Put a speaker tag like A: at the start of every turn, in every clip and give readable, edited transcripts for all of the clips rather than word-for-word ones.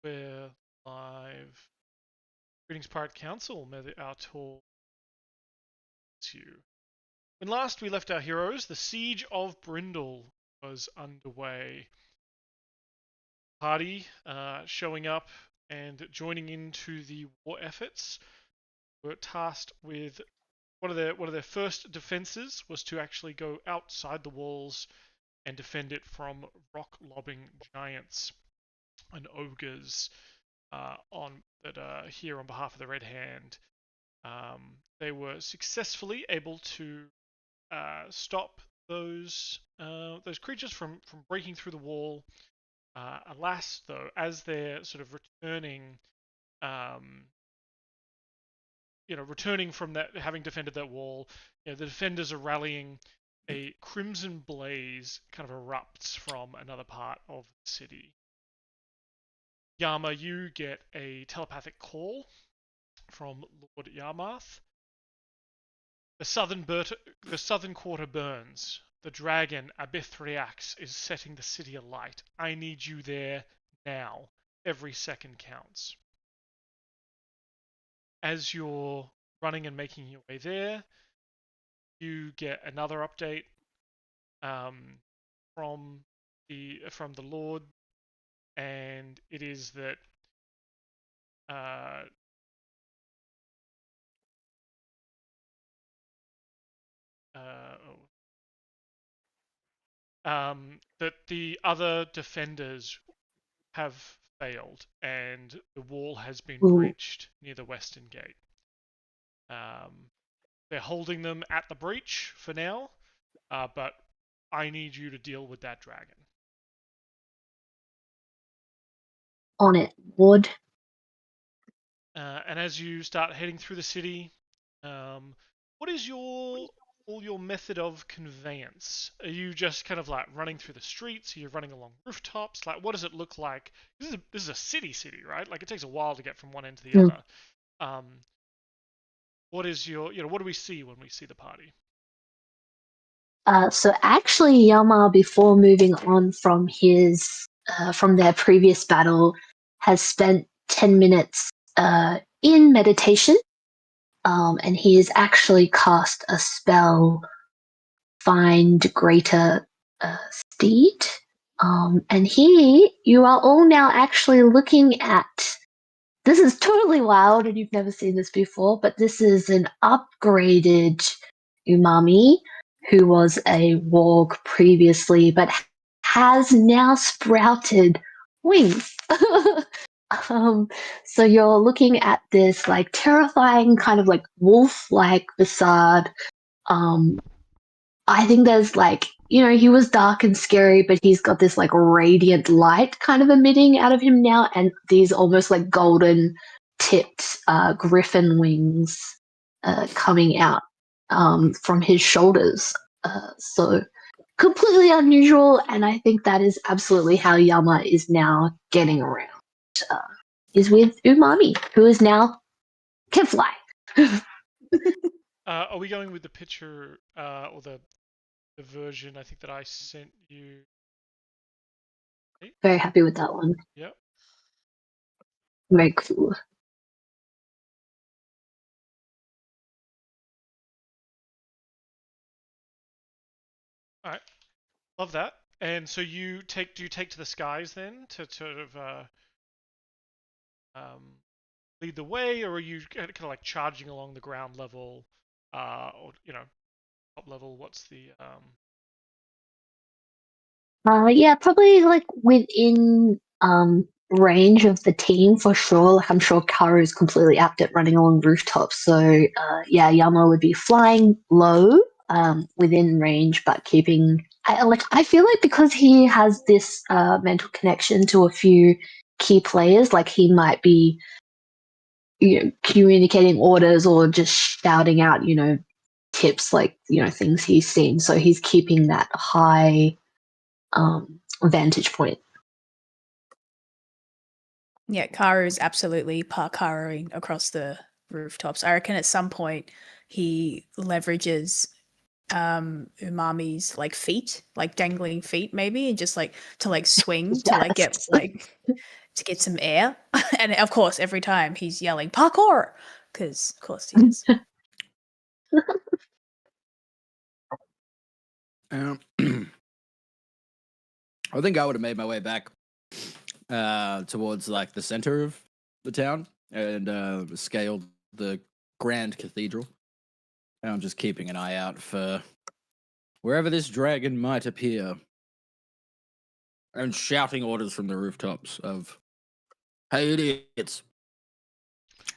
A: We're live. Greetings, Pirate Council. May our tour to you. When last we left our heroes, the siege of Brindle was underway. Party showing up and joining into the war efforts were tasked with one of their first defenses was to actually go outside the walls and defend it from rock-lobbing giants and ogres here on behalf of the Red Hand. They were successfully able to stop those creatures from breaking through the wall. Alas, though, as they're sort of returning from that, having defended that wall, the defenders are rallying. A crimson blaze kind of erupts from another part of the city. Yama, you get a telepathic call from Lord Yarmarth. The southern quarter burns. The dragon ABITHRIAX'S is setting the city alight. I need you there now. Every second counts. As you're running and making your way there, you get another update from the Lord, and it is that that the other defenders have failed and the wall has been breached near the western gate. They're holding them at the breach for now, but I need you to deal with that dragon.
B: On it, Lord.
A: And as you start heading through the city, what is your method of conveyance? Are you just kind of like running through the streets? Are you running along rooftops? Like, what does it look like? This is a city, right? Like, it takes a while to get from one end to the other. What is what do we see when we see the party?
B: So actually, Yama, before moving on from from their previous battle, has spent 10 minutes in meditation, and he has actually cast a spell, Find Greater Steed. And here you are all now actually looking at. This is totally wild, and you've never seen this before, but this is an upgraded Umami who was a warg previously, but has now sprouted wings. So you're looking at this like terrifying kind of like wolf-like facade. I think there's like, he was dark and scary, but he's got this like radiant light kind of emitting out of him now, and these almost like golden tipped griffin wings coming out from his shoulders. So completely unusual, and I think that is absolutely how Yama is now getting around. Is with Umami, who is now can fly.
A: Are we going with the picture or the version I think that I sent you?
B: Very happy with that one.
A: Yep.
B: Very cool.
A: All right, love that. And so do you take to the skies then to sort of lead the way, or are you kind of like charging along the ground level, or top level? What's the
B: Yeah, probably like within range of the team for sure. Like I'm sure Karu is completely apt at running along rooftops. So yeah, Yama would be flying low within range, but keeping. I feel like because he has this mental connection to a few key players, like he might be, communicating orders or just shouting out, tips, like things he's seen. So he's keeping that high vantage point.
C: Yeah, Karu's absolutely parkouring across the rooftops. I reckon at some point he leverages Umami's like feet, like dangling feet maybe, and just like to like swing to like get like to get some air. And of course, every time he's yelling parkour, because of course he is.
D: I think I would have made my way back towards like the center of the town and scaled the Grand Cathedral. And I'm just keeping an eye out for wherever this dragon might appear. And shouting orders from the rooftops of, "Hey idiots,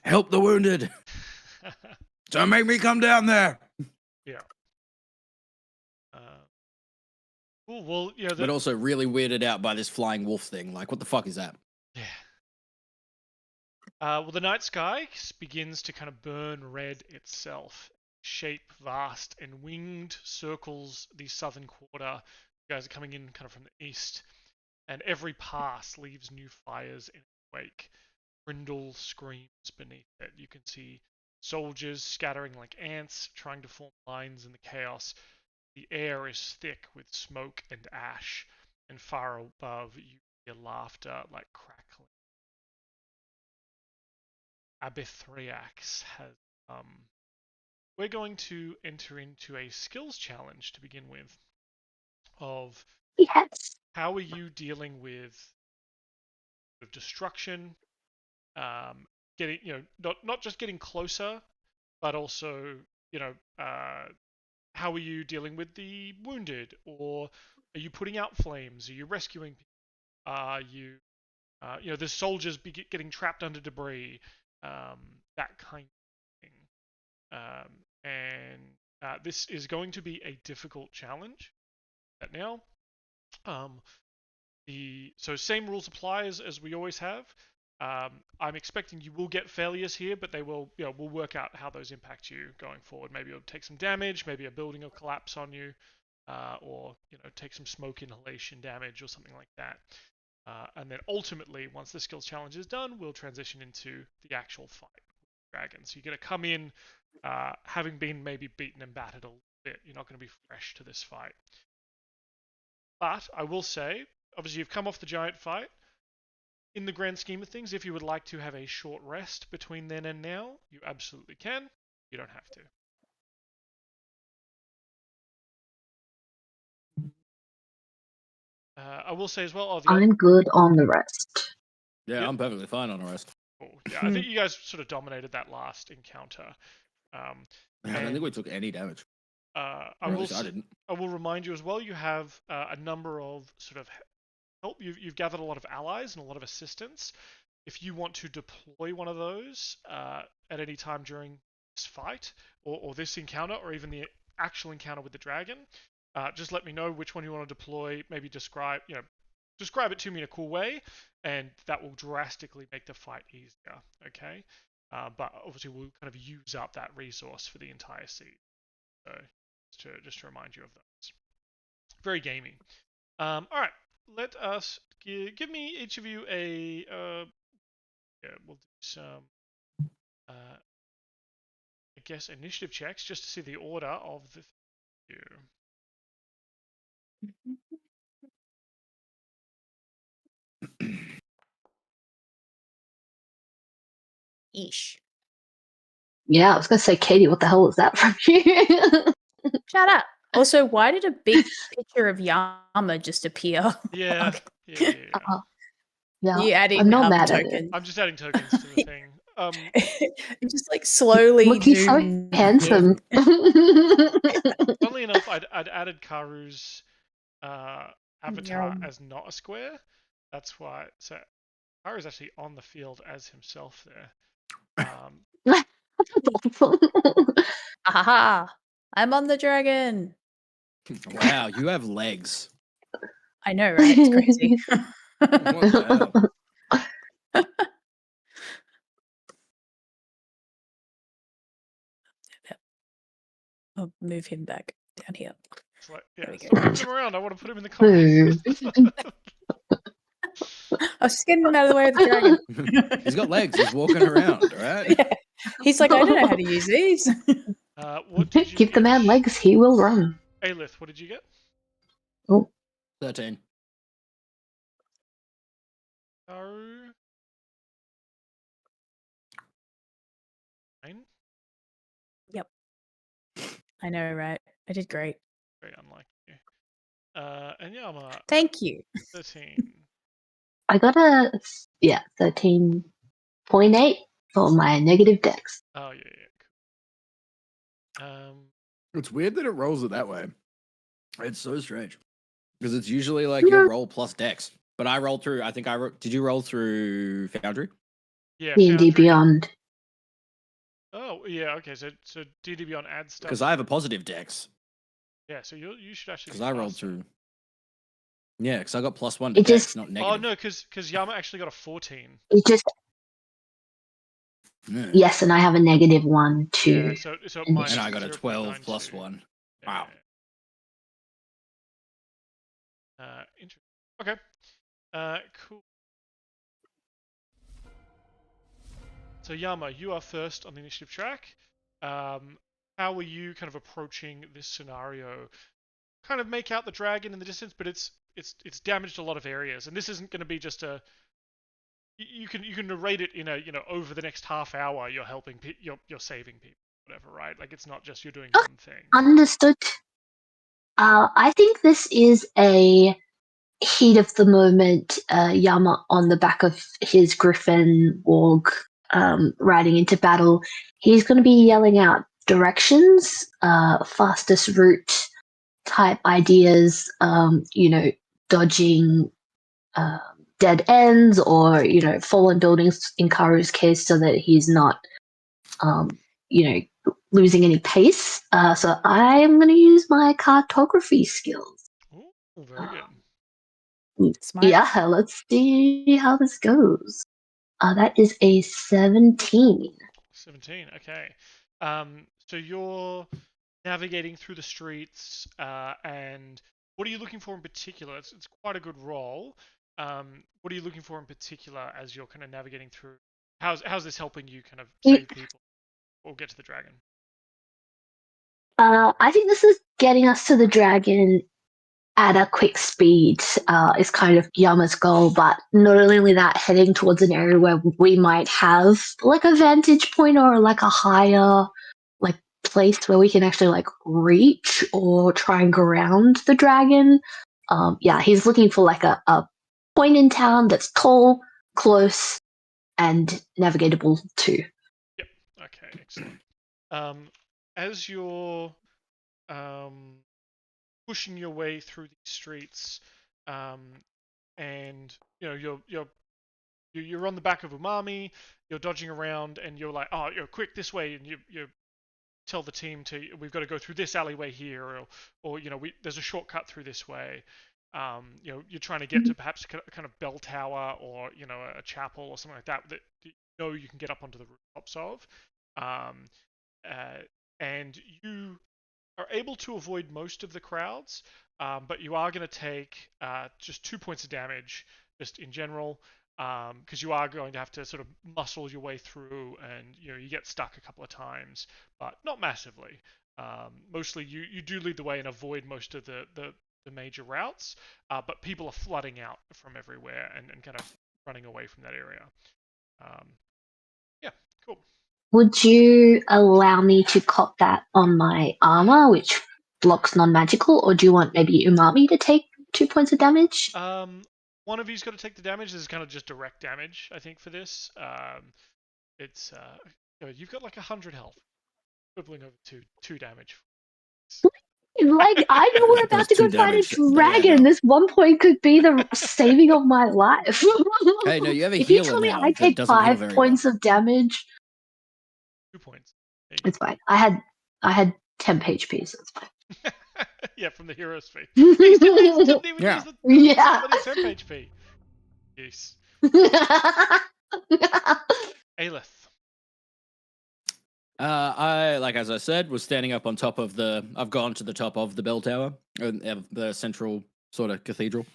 D: help the wounded. Don't make me come down there."
A: Yeah. Cool. Well, you know,
D: But also really weirded out by this flying wolf thing. Like, what the fuck is that?
A: yeah. Well, the night sky begins to kind of burn red itself, shape vast and winged circles the southern quarter. You guys are coming in kind of from the east, and every pass leaves new fires in its wake. Brindle screams beneath it. You can see soldiers scattering like ants, trying to form lines in the chaos. The air is thick with smoke and ash, and far above you hear laughter like crackling. ABITHRIAX'S has we're going to enter into a skills challenge to begin with of
B: Yes.
A: how are you dealing with destruction, getting, you know, not just getting closer, but also, you know, how are you dealing with the wounded, or are you putting out flames? Are you rescuing people? Are you, you know, there's soldiers getting trapped under debris, that kind of thing. And this is going to be a difficult challenge. That now, so same rules apply as we always have. I'm expecting you will get failures here, but they will, you know, we'll work out how those impact you going forward. Maybe you'll take some damage, maybe a building will collapse on you, or, you know, take some smoke inhalation damage or something like that. And then ultimately, once the skills challenge is done, we'll transition into the actual fight with the dragon. So you're going to come in having been maybe beaten and battered a little bit. You're not going to be fresh to this fight. But I will say, obviously you've come off the giant fight. In the grand scheme of things, if you would like to have a short rest between then and now, you absolutely can. You don't have to. I will say as well,
B: I'm good on the rest.
D: Yeah,
A: Yep.
D: I'm perfectly fine on the rest.
A: Cool. Yeah, I think you guys sort of dominated that last encounter.
D: I don't think we took any damage.
A: I
D: didn't.
A: will remind you as well, you have a number of sort of help. You've gathered a lot of allies and a lot of assistance. If you want to deploy one of those at any time during this fight, or this encounter, or even the actual encounter with the dragon, just let me know which one you want to deploy. Maybe describe it to me in a cool way, and that will drastically make the fight easier. Okay, but obviously we'll kind of use up that resource for the entire siege. So just to remind you of those. Very gamey. All right, let us give me each of you a. Yeah, we'll do some. I guess initiative checks just to see the order of the.
C: Eesh.
B: Yeah, I was gonna say, Katie, what the hell was that from you?
C: Shut up. Also, why did a big picture of Yama just appear?
A: Yeah, yeah.
B: Yeah,
C: You adding
B: I'm not mad at it.
A: I'm just adding tokens to the thing.
C: You just like slowly.
B: Look, he's so
C: zoom
B: handsome.
A: Funnily enough, I'd added Karu's avatar
C: Yum.
A: as not a square. That's why. So Karu's actually on the field as himself there.
C: Ahaha! I'm on the dragon.
D: Wow, you have legs.
C: I know, right? It's crazy.
D: What the hell?
C: I'll move him back down here.
A: It's like, yeah,
C: There we
A: so
C: go.
A: move him around. I want to put him in the corner.
C: I was just getting him out of the way of the dragon.
D: He's got legs. He's walking around, right?
C: Yeah. He's like, I don't know how to use these.
A: What did you
B: Give the
A: get?
B: man legs, he will run.
A: Aelith, what did you get?
D: 13.
A: Karu?
C: I know, right? I did great.
A: Very unlike you. And Yama,
C: Thank you.
A: 13.
B: I got a 13.8 for my negative dex.
A: Oh, yeah. Cool.
D: It's weird that it rolls it that way. It's so strange because it's usually like your roll plus dex. But I rolled through. I think did you roll through Foundry?
A: Yeah,
B: D&D
A: Foundry.
B: Beyond.
A: Oh, yeah. Okay, so D&D Beyond adds stuff.
D: Because I have a positive dex.
A: Yeah, so you should actually.
D: Because I rolled through. Yeah, because I got +1
B: It
D: to dex,
B: just-
D: not negative.
A: Oh no, because Yama actually got a 14.
B: It just
D: Yeah.
B: yes, and I have a -1 too.
A: Yeah, so
B: And
A: minus
D: And I got a
A: 0.92.
D: 12 plus 1.
A: Yeah.
D: Wow.
A: Interesting. Okay. Cool. So Yama, you are first on the initiative track. How are you kind of approaching this scenario? Kind of make out the dragon in the distance, but it's damaged a lot of areas, and this isn't going to be just a. You can narrate it in a over the next half hour you're helping you're saving people, whatever, right? Like it's not just you're doing one thing.
B: Understood. I think this is a heat of the moment. Yama on the back of his griffin warg, riding into battle. He's going to be yelling out directions, fastest route type ideas. Dodging dead ends or fallen buildings in Karu's case, so that he's not losing any pace. So I am going to use my cartography skills.
A: Ooh, very good.
C: Smart.
B: Yeah, let's see how this goes. That is a 17.
A: 17. Okay. So you're navigating through the streets, and what are you looking for in particular? It's quite a good roll. What are you looking for in particular as you're kind of navigating through? How's this helping you kind of save people or get to the dragon?
B: I think this is getting us to the dragon at a quick speed, is kind of Yama's goal, but not only that, heading towards an area where we might have like a vantage point or like a higher like place where we can actually like reach or try and go around the dragon. He's looking for like a point in town that's tall, close, and navigatable too.
A: Yep. Okay. Excellent. As you're pushing your way through these streets, and you're on the back of Umami, you're dodging around, and you're like, oh, you're quick this way, and you tell the team we've got to go through this alleyway here, or there's a shortcut through this way. You're trying to get to perhaps a kind of bell tower or a chapel or something like that you can get up onto the rooftops of, and you are able to avoid most of the crowds, but you are going to take just 2 points of damage just in general, because you are going to have to sort of muscle your way through, and you get stuck a couple of times, but not massively. Mostly you do lead the way and avoid most of the major routes, but people are flooding out from everywhere and kind of running away from that area. Yeah, cool.
B: Would you allow me to cop that on my armor, which blocks non-magical, or do you want maybe Umami to take 2 points of damage?
A: One of you's got to take the damage. This is kind of just direct damage, I think, for this. It's you've got like 100 health, equivalent of two damage.
B: Like, I know we're about to go fight a dragon. This 1 point could be the saving of my life.
D: Hey, no, you have a
B: if you
D: healer
B: tell me
D: now
B: I
D: that
B: take
D: doesn't heal
B: 5
D: very
B: points
D: well.
B: of damage,
A: 2 points.
B: it's fine. I had 10 HP, so it's fine.
A: Yeah, from the hero's fee. He didn't even
D: Yeah.
A: use the
B: Yeah.
A: somebody's 10 HP. Yes. Aelith.
D: As I said, was standing up on top of I've gone to the top of the bell tower, the central sort of cathedral,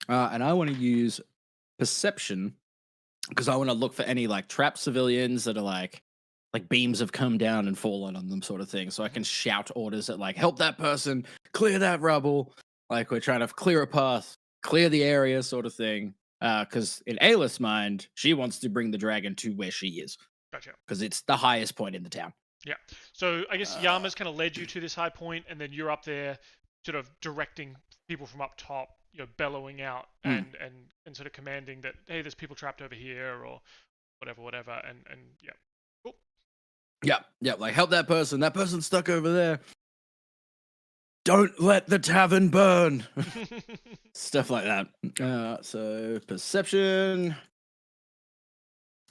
D: and I want to use perception because I want to look for any like trapped civilians that are like beams have come down and fallen on them, sort of thing. So I can shout orders at like, help that person, clear that rubble. Like we're trying to clear a path, clear the area, sort of thing. Because in Aelith's mind, she wants to bring the dragon to where she is.
A: Gotcha.
D: Because it's the highest point in the town.
A: Yeah. So I guess Yama's kind of led you to this high point, and then you're up there, sort of directing people from up top, bellowing out and sort of commanding that, hey, there's people trapped over here or whatever, and yeah. Cool.
D: Yeah, like help that person. That person's stuck over there. Don't let the tavern burn. Stuff like that. So perception,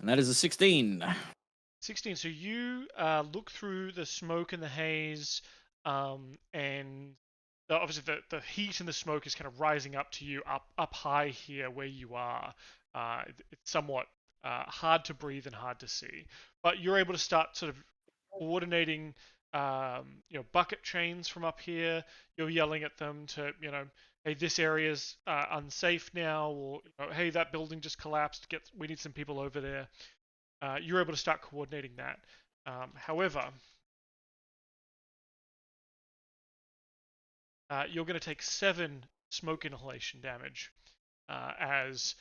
D: and that is a 16.
A: 16. So you look through the smoke and the haze, and obviously the heat and the smoke is kind of rising up to you up high here where you are. It's somewhat hard to breathe and hard to see, but you're able to start sort of coordinating, bucket chains from up here. You're yelling at them to, hey, this area's unsafe now, or hey, that building just collapsed. We need some people over there. You're able to start coordinating that. However, you're going to take 7 smoke inhalation damage as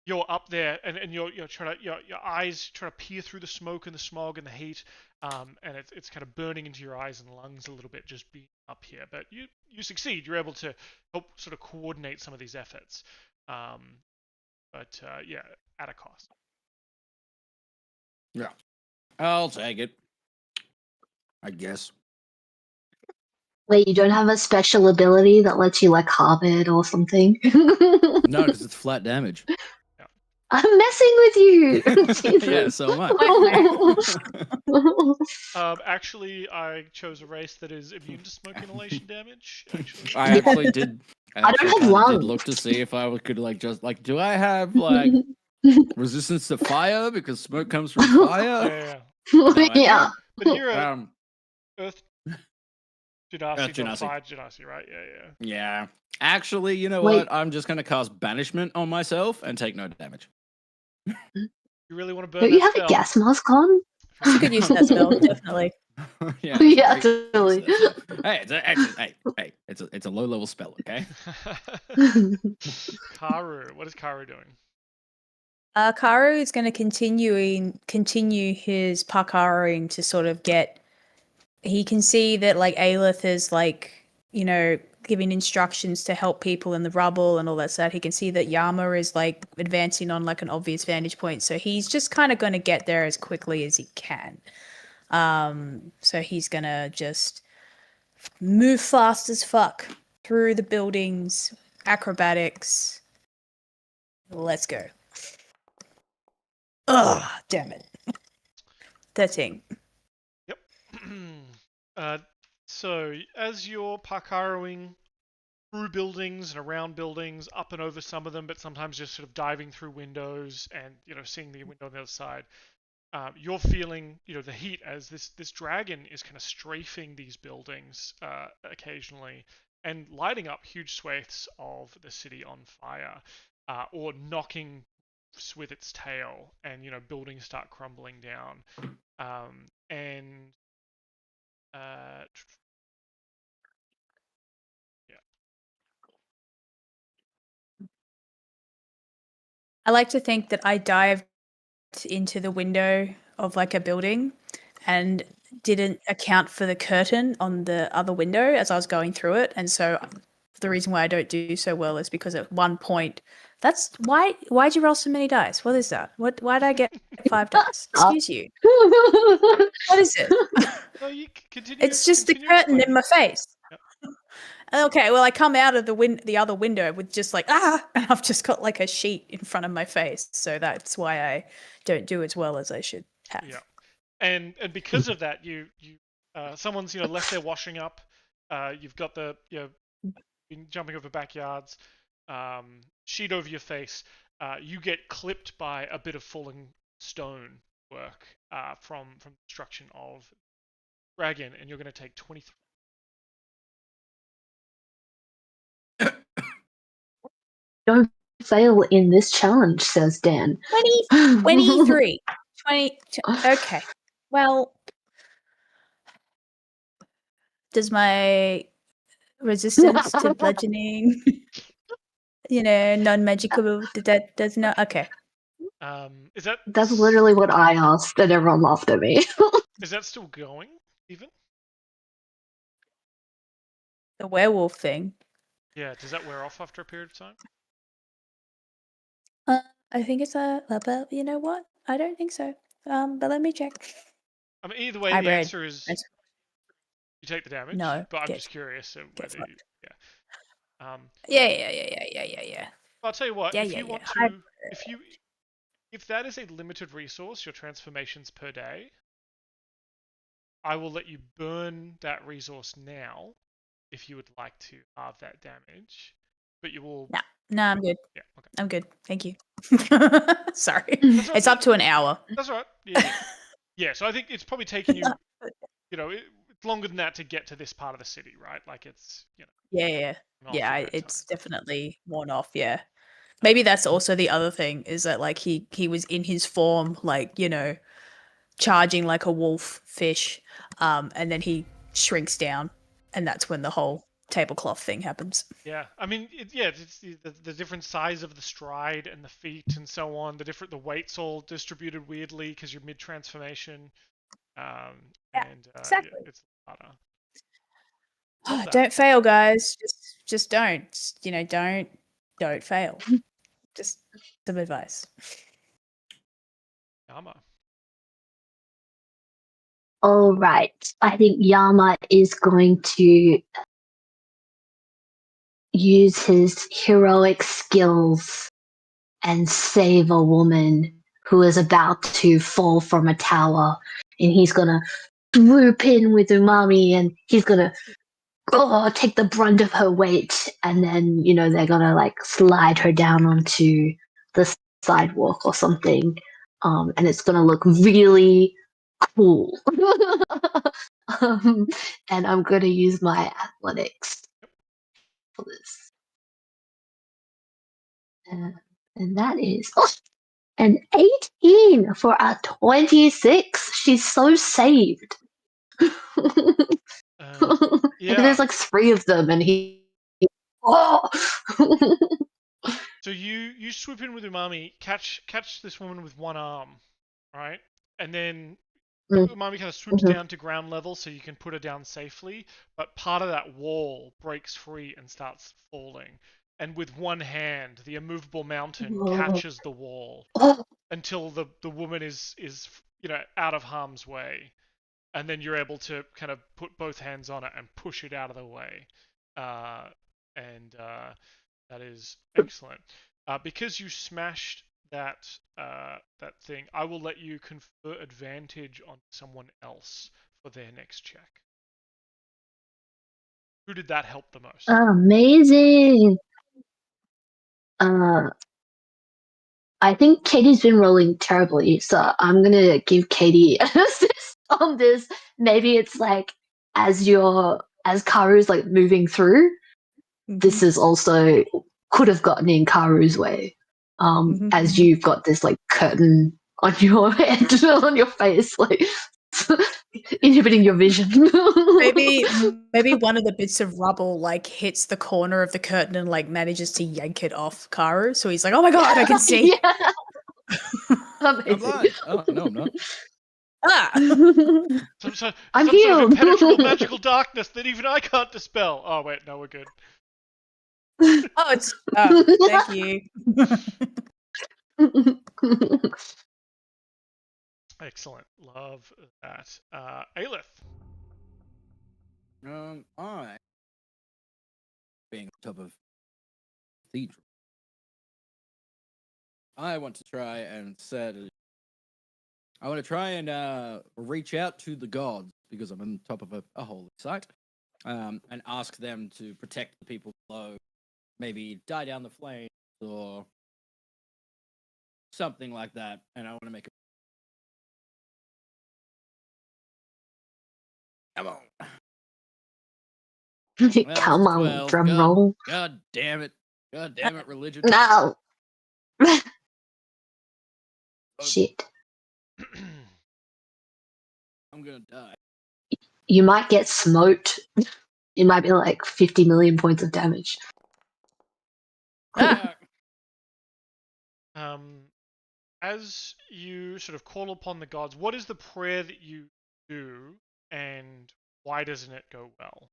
A: you're up there and you're trying to your eyes trying to peer through the smoke and the smog and the heat, and it's kind of burning into your eyes and lungs a little bit just being up here. But you succeed. You're able to help sort of coordinate some of these efforts, but yeah, at a cost.
D: Yeah, I'll take it. I guess.
B: Wait, you don't have a special ability that lets you like halve it or something?
D: No, because it's flat damage.
B: I'm messing with you.
D: Yeah, so am I.
A: Actually, I chose a race that is immune to smoke inhalation damage. Actually,
D: I actually did.
B: I don't have lungs.
D: Did look to see if I could do I have resistance to fire because smoke comes from fire?
B: Yeah.
A: But you're a Earth Genasi, not Fire Genasi, right? Yeah.
D: Yeah. Actually, you know what? I'm just gonna cast banishment on myself and take no damage.
A: You really want to burn?
B: Don't you have a gas mask on?
C: You could use that spell, definitely.
B: Yeah, totally.
D: Hey, it's a low level spell, okay?
A: Karu, what is Karu doing?
C: Karu is going to continue his parkouring to sort of get. He can see that like Aelith is giving instructions to help people in the rubble and all that stuff. He can see that Yama is like advancing on like an obvious vantage point, so he's just kind of going to get there as quickly as he can. So he's gonna just move fast as fuck through the buildings, acrobatics. Let's go. Ugh, damn it. 13.
A: Yep. So as you're parkouring through buildings and around buildings, up and over some of them, but sometimes just sort of diving through windows and seeing the window on the other side, you're feeling the heat as this dragon is kind of strafing these buildings occasionally and lighting up huge swathes of the city on fire, or knocking with its tail, and buildings start crumbling down, and yeah.
C: I like to think that I dived into the window of like a building and didn't account for the curtain on the other window as I was going through it, and so the reason why I don't do so well is because at one point, that's why'd you roll so many dice? What is that? Why'd I get 5 dice? Excuse you. What is it?
A: No, you continue.
C: It's just the curtain in my face. Yep. Okay, well I come out of the other window with just like and I've just got like a sheet in front of my face, so that's why I don't do as well as I should have.
A: Yeah, and because of that, you someone's left there washing up. You've got the been jumping over backyards, sheet over your face. You get clipped by a bit of falling stone work from the destruction of dragon, and you're going to take 23.
B: Don't fail in this challenge, says Dan.
C: 23. 20. Okay. Well, does my resistance to bludgeoning, non-magical, does not. Okay.
A: Is that?
B: That's literally what I asked, and everyone laughed at me.
A: Is that still going, even?
C: The werewolf thing.
A: Yeah, does that wear off after a period of time?
C: I think it's but you know what? I don't think so. But let me check.
A: I mean, either way, the
C: Hybrid.
A: answer is you take the damage,
C: No,
A: but I'm
C: get
A: just curious
C: get
A: whether you,
C: fucked.
A: yeah.
C: Yeah.
A: I'll tell you what,
C: Yeah,
A: if
C: yeah,
A: you
C: yeah.
A: want to, if that is a limited resource, your transformations per day, I will let you burn that resource now if you would like to halve that damage, but you will.
C: No, I'm good.
A: Yeah, okay.
C: I'm good. Thank you. Sorry.
A: That's right.
C: It's up to an hour.
A: That's all right. Yeah. Yeah, so I think it's probably taken you, it's longer than that to get to this part of the city, right? Like it's,
C: Yeah.
A: not
C: Yeah,
A: your own
C: it's
A: time.
C: definitely worn off, yeah. Maybe that's also the other thing is that like he was in his form, like, charging like a wolf fish, and then he shrinks down, and that's when the whole tablecloth thing happens.
A: Yeah, I mean, it's the different size of the stride and the feet and so on. The weights all distributed weirdly because you're mid transformation,
C: Yeah,
A: and
C: exactly.
A: it's harder. Love that.
C: Don't fail, guys. Just don't. Don't fail. Just some advice.
A: Yama.
B: All right. I think Yama is going to use his heroic skills and save a woman who is about to fall from a tower. And he's going to swoop in with Umami and he's going to take the brunt of her weight. And then, they're going to like slide her down onto the sidewalk or something. And it's going to look really cool. And I'm going to use my athletics for this. And that is an 18 for a 26. She's so saved.
A: Yeah.
B: There's like 3 of them, and he. Oh!
A: So you swoop in with Umami, catch this woman with one arm, right? And then Umami kind of swoops down to ground level so you can put her down safely, but part of that wall breaks free and starts falling. And with one hand, the immovable mountain catches the wall until the woman is out of harm's way, and then you're able to kind of put both hands on it and push it out of the way, and that is excellent. Because you smashed that thing, I will let you confer advantage on someone else for their next check. Who did that help the most?
B: Amazing. I think Katie's been rolling terribly, so I'm gonna give Katie an assist on this. Maybe it's like as Karu's like moving through, this is also could have gotten in Karu's way. As you've got this like curtain on your head, on your face, like inhibiting your vision.
C: maybe one of the bits of rubble like hits the corner of the curtain and like manages to yank it off Karu. So he's like, "Oh my god, I can see."
B: Yeah.
D: I'm blind. Oh no, I'm not.
A: Some
B: I'm
A: sort of
B: healed.
A: impenetrable magical darkness that even I can't dispel. Oh wait, no, we're good.
C: Thank you.
A: Excellent, love that. Aelith.
D: I being on top of cathedral. I want to try and reach out to the gods because I'm on top of a holy site, and ask them to protect the people below, maybe die down the flames or something like that. And I want to make a come on.
B: Come on,
D: 12.
B: drum roll.
D: God damn it, religion.
B: No. Shit.
D: I'm gonna die.
B: You might get smoked. It might be like 50 million points of damage.
A: As you sort of call upon the gods, what is the prayer that you do, and why doesn't it go well?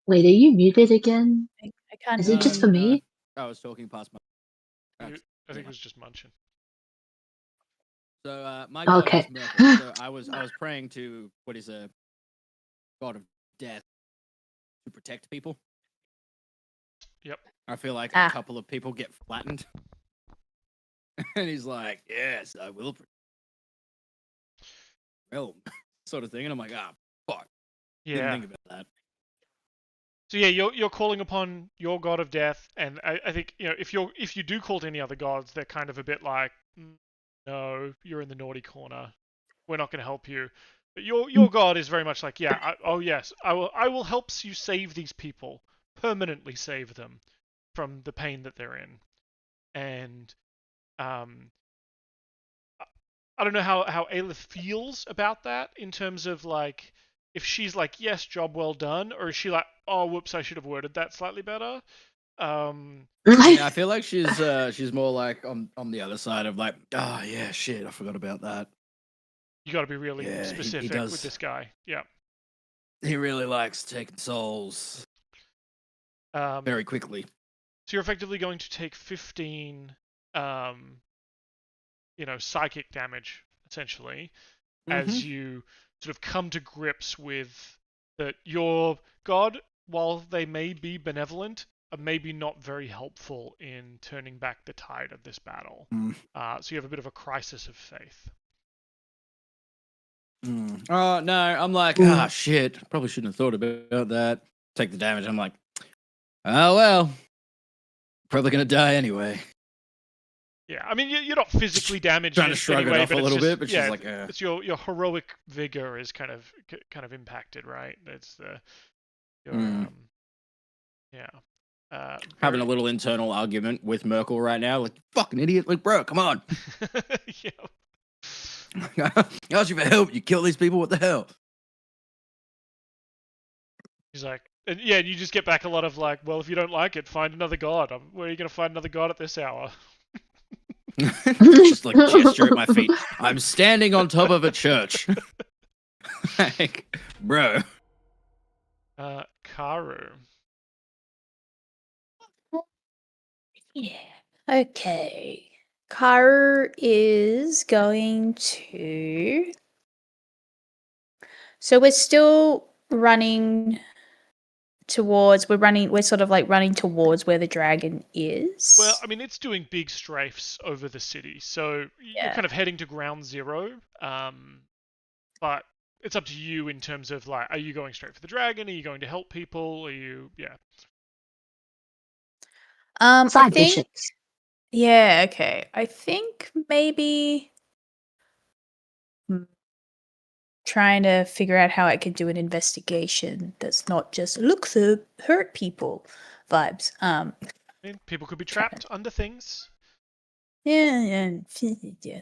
B: Wait, are you muted again?
C: I can't
B: Is
C: hear
B: it just
C: you.
B: for me?
D: I was talking past my.
A: I think it was just munching.
D: So my god
B: Okay.
D: is Merkel. So I was praying to what is a god of death to protect people.
A: Yep.
D: I feel like
C: Ah.
D: a couple of people get flattened, and he's like, "Yes, I will." Realm sort of thing, and I'm like, "Ah, fuck." Didn't
A: Yeah.
D: think about that.
A: So yeah, you're calling upon your god of death, and I think if you do call to any other gods, they're kind of a bit like, no, you're in the naughty corner. We're not going to help you. But your god is very much like, yeah, oh yes, I will help you save these people, permanently save them from the pain that they're in, and um, I don't know how Aelith feels about that in terms of like if she's like, yes, job well done, or is she like, oh, whoops, I should have worded that slightly better.
D: Yeah, I feel like she's more like on the other side of like, oh yeah, shit, I forgot about that.
A: You got to be really
D: Yeah,
A: specific
D: he does.
A: with this guy. Yeah.
D: He really likes taking souls very quickly.
A: So you're effectively going to take 15, psychic damage essentially, as you sort of come to grips with that your god, while they may be benevolent, are maybe not very helpful in turning back the tide of this battle. So you have a bit of a crisis of faith.
D: Oh no, I'm like, ah, shit. Probably shouldn't have thought about that. Take the damage. I'm like, oh well, probably gonna die anyway.
A: Yeah, I mean you're not physically damaged
D: Trying to shrug
A: anyway,
D: it off
A: but
D: a
A: it's
D: little
A: just,
D: bit, but she's like,
A: it's your heroic vigor is kind of impacted, right? It's the your
D: having a little internal argument with Merkel right now. Like, fucking idiot. Like, bro, come on.
A: Yeah.
D: I asked you for help. You kill these people. What the hell?
A: He's like, and yeah, you just get back a lot of like, well, if you don't like it, find another god. Where are you going to find another god at this hour?
D: Just like gesture at my feet. I'm standing on top of a church. Like, bro.
A: Karu.
C: Yeah. Okay. Karu is going to. So we're still running towards. We're sort of like running towards where the dragon is.
A: Well, I mean, it's doing big strafes over the city, so you're kind of heading to ground zero. But it's up to you in terms of like, are you going straight for the dragon? Are you going to help people? Are you, yeah.
C: I think. Yeah. Okay. I think maybe. Trying to figure out how I could do an investigation that's not just look for hurt people vibes.
A: I mean, people could be trapped under things.
C: Yeah,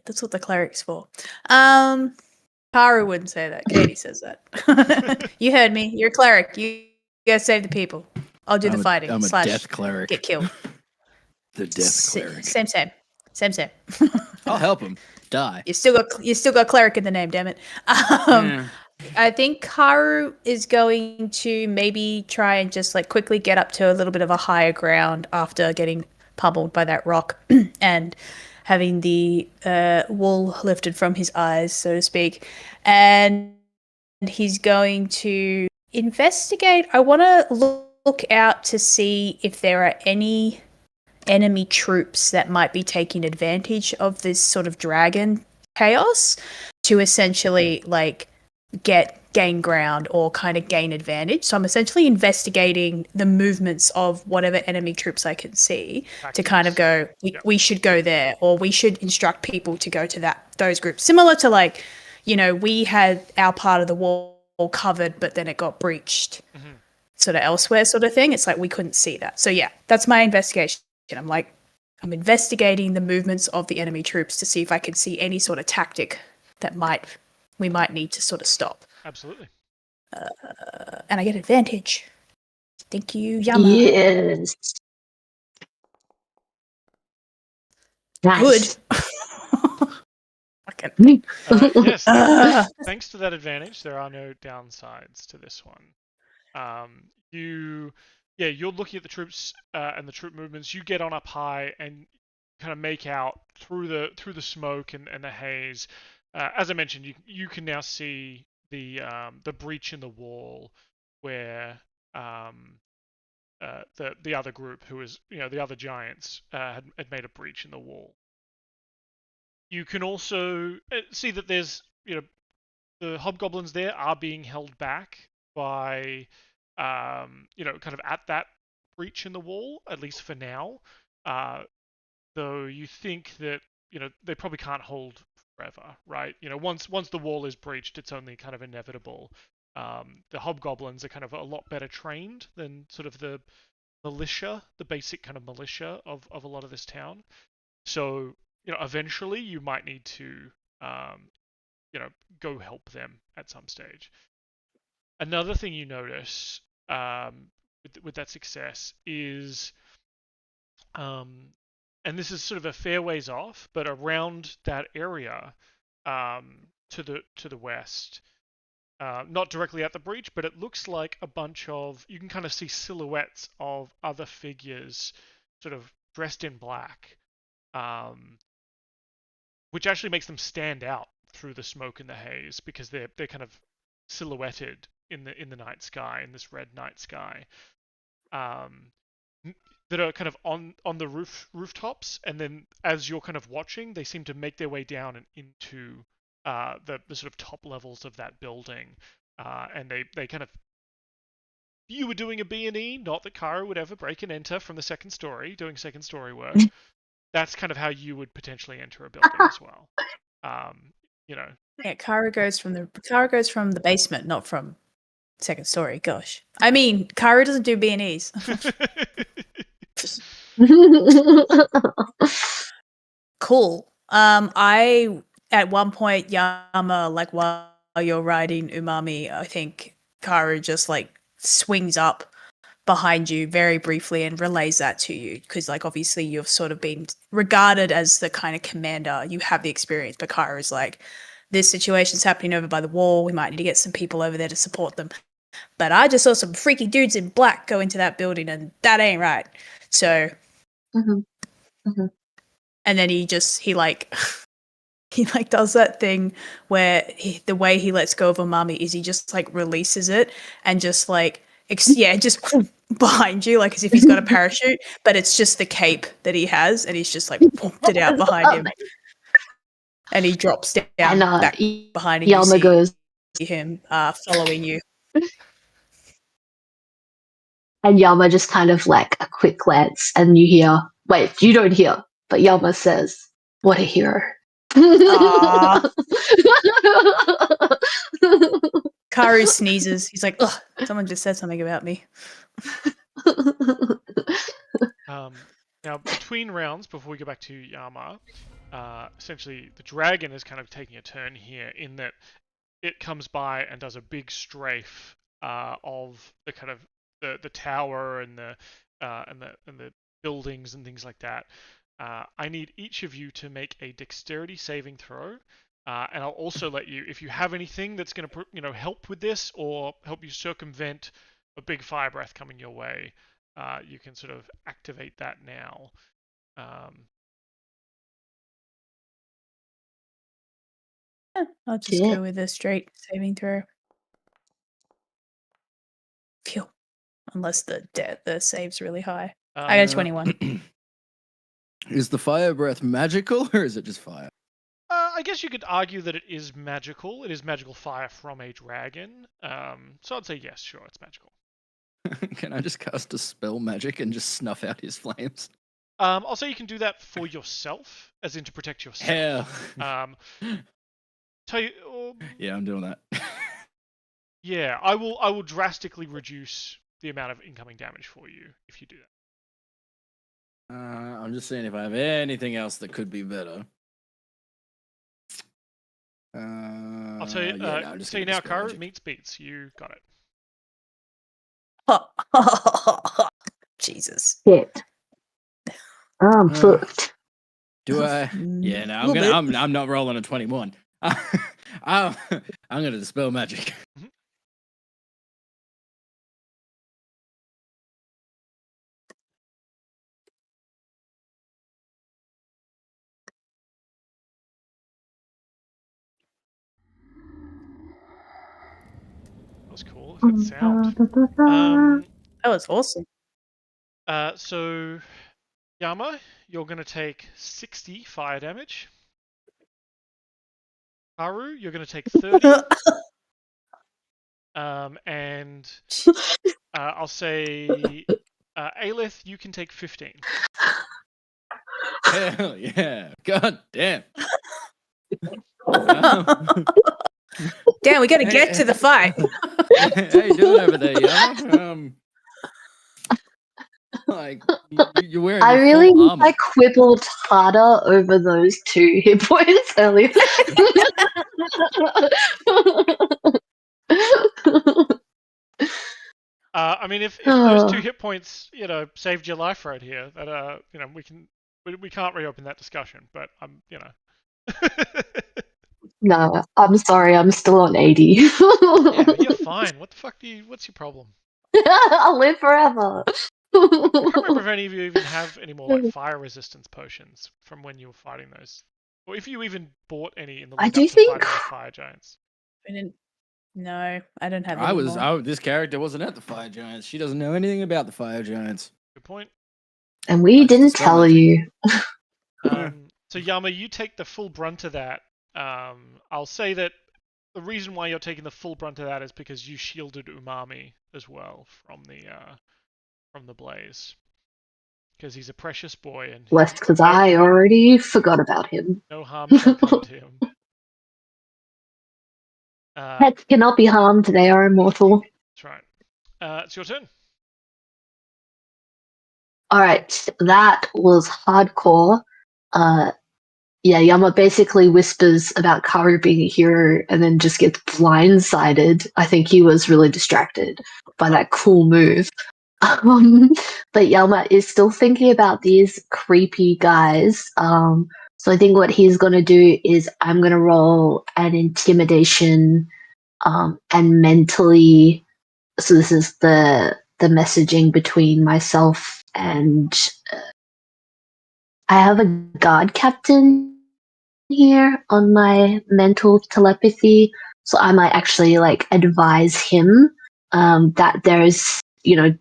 C: that's what the cleric's for. Karu wouldn't say that. Katie says that. You heard me. You're a cleric. You gotta save the people. I'll do the fighting.
D: I'm a death cleric.
C: Get killed.
D: The death cleric.
C: Same.
D: I'll help him. Die.
C: You still got cleric in the name, damn it. I think Karu is going to maybe try and just like quickly get up to a little bit of a higher ground after getting pummeled by that rock and having the wool lifted from his eyes, so to speak. And he's going to investigate. I want to look out to see if there are any enemy troops that might be taking advantage of this sort of dragon chaos to essentially like gain ground or kind of gain advantage. So I'm essentially investigating the movements of whatever enemy troops I can see to kind of go, we should go there, or we should instruct people to go to those groups. Similar to like, we had our part of the wall covered, but then it got breached sort of elsewhere sort of thing. It's like we couldn't see that. So yeah, that's my investigation. I'm investigating the movements of the enemy troops to see if I can see any sort of tactic that we might need to sort of stop.
A: Absolutely.
C: And I get advantage. Thank you, Yama.
B: Yes. Nice.
C: Fucking-
A: Yes, thanks to that advantage, there are no downsides to this one. You're looking at the troops and the troop movements. You get on up high and kind of make out through the smoke and the haze. As I mentioned, you can now see the breach in the wall where the other group, who was the other giants, had made a breach in the wall. You can also see that there's the hobgoblins there are being held back by kind of at that breach in the wall, at least for now. Though you think that they probably can't hold forever, right? Once the wall is breached, it's only kind of inevitable. The hobgoblins are kind of a lot better trained than sort of the militia, the basic kind of militia of a lot of this town. So eventually you might need to go help them at some stage. Another thing you notice with that success is, and this is sort of a fair ways off, but around that area to the west, not directly at the breach, but it looks like a bunch of, you can kind of see silhouettes of other figures sort of dressed in black, which actually makes them stand out through the smoke and the haze because they're kind of silhouetted in the night sky, in this red night sky, that are kind of on the rooftops, and then as you're kind of watching, they seem to make their way down and into the sort of top levels of that building, and they kind of, you were doing a B&E, not that Kara would ever break and enter from the second story, doing second story work. That's kind of how you would potentially enter a building as well.
C: Yeah, Kara goes from the basement, not from second story. Gosh, I mean, Kara doesn't do B&Es. Cool. I at one point, Yama, like while you're riding Umami, I think Kara just like swings up behind you very briefly and relays that to you because, like, obviously you've sort of been regarded as the kind of commander. You have the experience, but Kara is like, this situation's happening over by the wall. We might need to get some people over there to support them. But I just saw some freaky dudes in black go into that building, and that ain't right. So, and then he like does that thing where the way he lets go of Umami is he just like releases it and just like just behind you, like as if he's got a parachute, but it's just the cape that he has, and he's just like pumped it out behind him, and he drops down back behind him.
B: Yama goes,
C: see him following you,
B: and Yama just kind of like a quick glance, and you hear, wait, you don't hear, but Yama says, "What a hero."
C: Karu sneezes. He's like, "Ugh, someone just said something about me."
A: Now, between rounds, before we go back to Yama, essentially the dragon is kind of taking a turn here in that it comes by and does a big strafe of the kind of the tower and the buildings and things like that. I need each of you to make a dexterity saving throw, and I'll also let you, if you have anything that's going to help with this or help you circumvent a big fire breath coming your way, you can sort of activate that now.
C: I'll just go with a straight saving throw. Phew. Unless the save's really high. I got a 21.
D: Is the fire breath magical or is it just fire?
A: I guess you could argue that it is magical. It is magical fire from a dragon. So I'd say yes, sure, it's magical.
D: Can I just cast a spell magic and just snuff out his flames?
A: I'll say you can do that for yourself, as in to protect yourself.
D: Hell.
A: Tell you.
D: Yeah, I'm doing that.
A: Yeah, I will drastically reduce the amount of incoming damage for you if you do that.
D: I'm just seeing if I have anything else that could be better.
A: I'll tell you. Just tell you now, Kara, meets beats. You got it.
C: Jesus.
B: Shit. I'm fucked.
D: Do I? Yeah, no, I'm not rolling a 21. I'm gonna dispel magic.
A: That was cool. Good sound.
C: That was awesome.
A: So Yama, you're gonna take 60 fire damage. Haru, you're gonna take 30. And I'll say Aelith, you can take 15.
D: Hell yeah! God damn.
C: Damn, we gotta get to the fight.
D: How you doing over there, Yama? Like you're wearing.
B: I
D: your
B: really
D: full armor.
B: I quibbled harder over those 2 hit points earlier.
A: I mean, if those 2 hit points, saved your life right here, that we can't reopen that discussion. But I'm,
B: No, I'm sorry, I'm still on 80.
A: yeah, you're fine. What the fuck what's your problem?
B: I'll live forever.
A: I can't remember if any of you even have any more like fire resistance potions from when you were fighting those, or if you even bought any in the lead up to fighting the fire giants.
C: No, I don't have any
D: This character wasn't at the fire giants. She doesn't know anything about the fire giants.
A: Good point.
B: And we didn't tell you.
A: So Yama, you take the full brunt of that. I'll say that the reason why you're taking the full brunt of that is because you shielded Umami as well from the blaze, because he's a precious boy and
B: Less because I already forgot about him.
A: No harm shall come to him.
B: Pets cannot be harmed; they are immortal.
A: That's right. It's your turn.
B: All right, that was hardcore. Yeah, Yama basically whispers about Karu being a hero and then just gets blindsided. I think he was really distracted by that cool move. But Yama is still thinking about these creepy guys. So I think what he's going to do is I'm going to roll an intimidation and mentally. So this is the messaging between myself and I have a guard captain here on my mental telepathy, so I might actually advise him that there's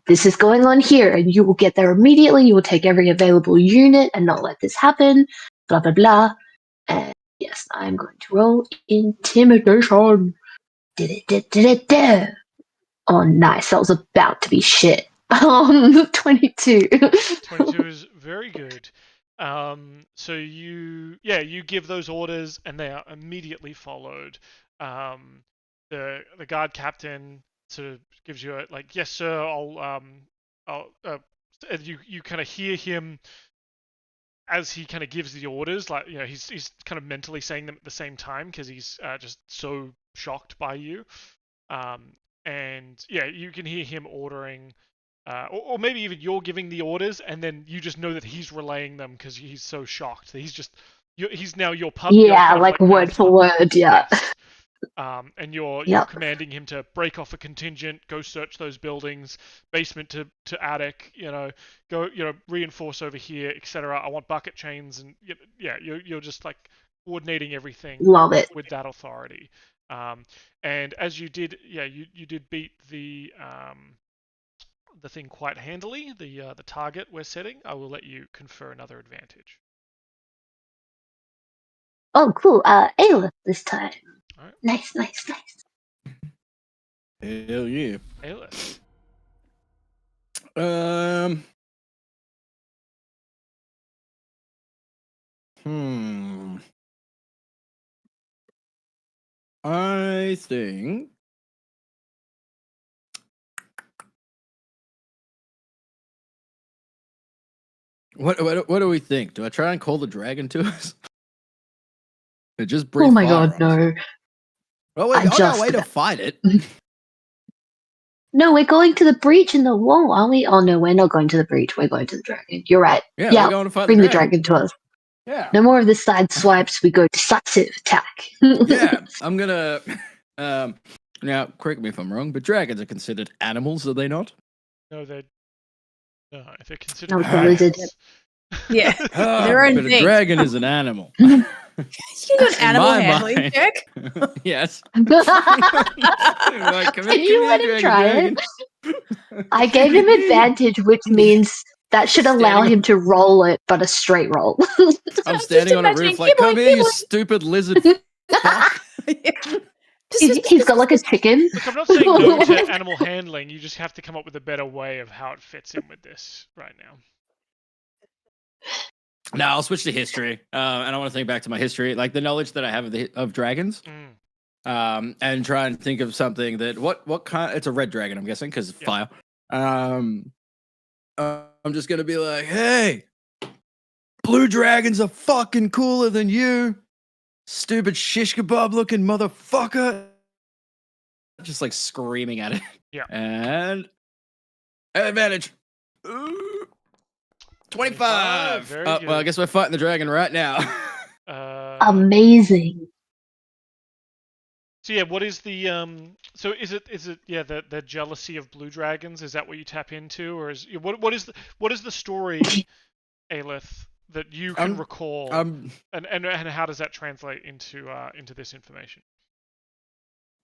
B: this is going on here and you will get there immediately. You will take every available unit and not let this happen, blah blah blah. And yes, I'm going to roll intimidation. Did it. Oh nice, that was about to be shit. 22.
A: 22 is very good. So you give those orders and they are immediately followed. The guard captain sort of gives you a yes sir, I'll you kind of hear him as he kind of gives the orders, he's kind of mentally saying them at the same time because he's just so shocked by you. And yeah, you can hear him ordering. Or maybe even you're giving the orders, and then you just know that he's relaying them because he's so shocked that he's now your pup.
B: Yeah, word for word, yeah.
A: Yes. And you're commanding him to break off a contingent, go search those buildings, basement to attic, go reinforce over here, etc. I want bucket chains, and you're just coordinating everything.
B: Love it
A: with that authority. And as you did, you did beat the thing quite handily, the target we're setting. I will let you confer another advantage.
B: Oh, cool. Aelith this time.
A: All right.
B: Nice.
D: Hell yeah.
A: Aelith.
D: I think What do we think? Do I try and call the dragon to us? It just breathe.
B: Oh my god, no.
D: Oh wait, on our way to fight it.
B: No, we're going to the breach in the wall, aren't we? Oh no, we're not going to the breach. We're going to the dragon. You're right.
D: Yeah, we're going to fight
B: bring
D: the
B: dragon to us.
D: Yeah.
B: No more of the side swipes. We go decisive attack.
D: Yeah. I'm gonna. Now, correct me if I'm wrong, but dragons are considered animals, are they not?
A: No, they're considered
B: No, it's a lizard.
A: pets.
C: Yeah.
D: Ah,
C: Their own
D: but a
C: thing.
D: dragon is an animal.
C: You can do an
D: In
C: animal
D: my
C: handling
D: mind-
C: check.
D: Yes.
B: Can
D: Like, come here,
B: you let
D: come
B: him
D: here,
B: try
D: dragon,
B: it? I gave him advantage, which means that should allow
D: Standing
B: him to roll it, but a straight roll.
D: I'm
C: Just
D: standing on a
C: imagining
D: roof like, come here, you stupid lizard fuck.
B: He's got like a chicken.
A: Look, I'm not saying no to animal handling. You just have to come up with a better way of how it fits in with this right now.
D: No, I'll switch to history. And I want to think back to my history, like the knowledge that I have of dragons. And try and think of something that what kind. It's a red dragon, I'm guessing, because fire. I'm just gonna be like, hey, blue dragons are fucking cooler than you, stupid shish kebab looking motherfucker. Just like screaming at it.
A: Yeah.
D: And advantage. Ooh, 25.
A: Very
D: Well, I
A: good.
D: guess we're fighting the dragon right now.
B: Amazing.
A: So yeah, what is the So is it the jealousy of blue dragons? Is that what you tap into, or is what is the story, Aelith, that you can recall, and how does that translate into this information?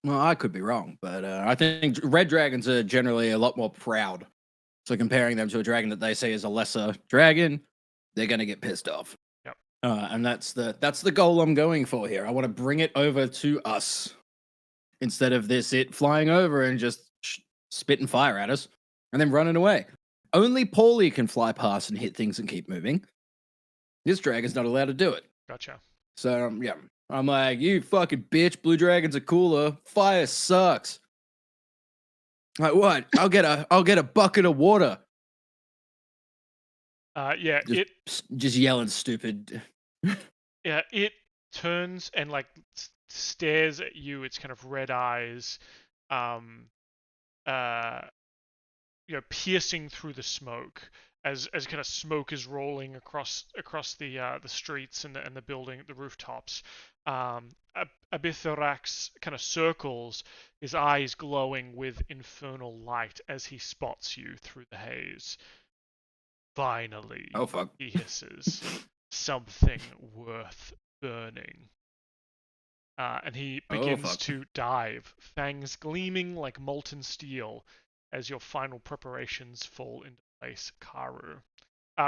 D: Well, I could be wrong, but I think red dragons are generally a lot more proud. So comparing them to a dragon that they say is a lesser dragon, they're gonna get pissed off.
A: Yep.
D: And that's the goal I'm going for here. I want to bring it over to us instead of it flying over and just spitting fire at us and then running away. Only Paulie can fly past and hit things and keep moving. This dragon's not allowed to do it.
A: Gotcha.
D: So yeah. I'm like, you fucking bitch, blue dragons are cooler. Fire sucks. Like what? I'll get a bucket of water.
A: Yeah,
D: Just yelling stupid.
A: Yeah, it turns and like stares at you. Its kind of red eyes, piercing through the smoke as kind of smoke is rolling across the streets and the building, the rooftops. ABITHRIAX'S kind of circles, his eyes glowing with infernal light as he spots you through the haze. Finally,
D: Oh fuck.
A: he hisses, something worth burning. And he begins to dive, fangs gleaming like molten steel as your final preparations fall into place, Karu.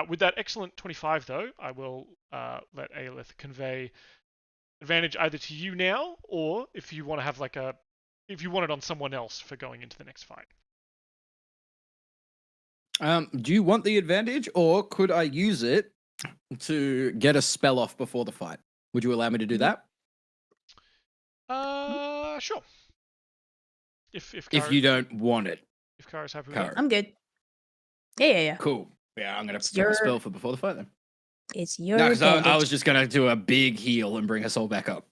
A: With that excellent 25, though, I will let Aelith convey advantage either to you now, or if you want to have if you want it on someone else for going into the next fight.
D: Do you want the advantage, or could I use it to get a spell off before the fight? Would you allow me to do that?
A: Sure. If
D: you don't want it.
A: If Kara's happy with it.
C: I'm good. Yeah.
D: Cool. Yeah, I'm gonna prepare a spell for before the fight then.
C: It's your
D: No, because
C: advantage.
D: I was just gonna do a big heal and bring us all back up.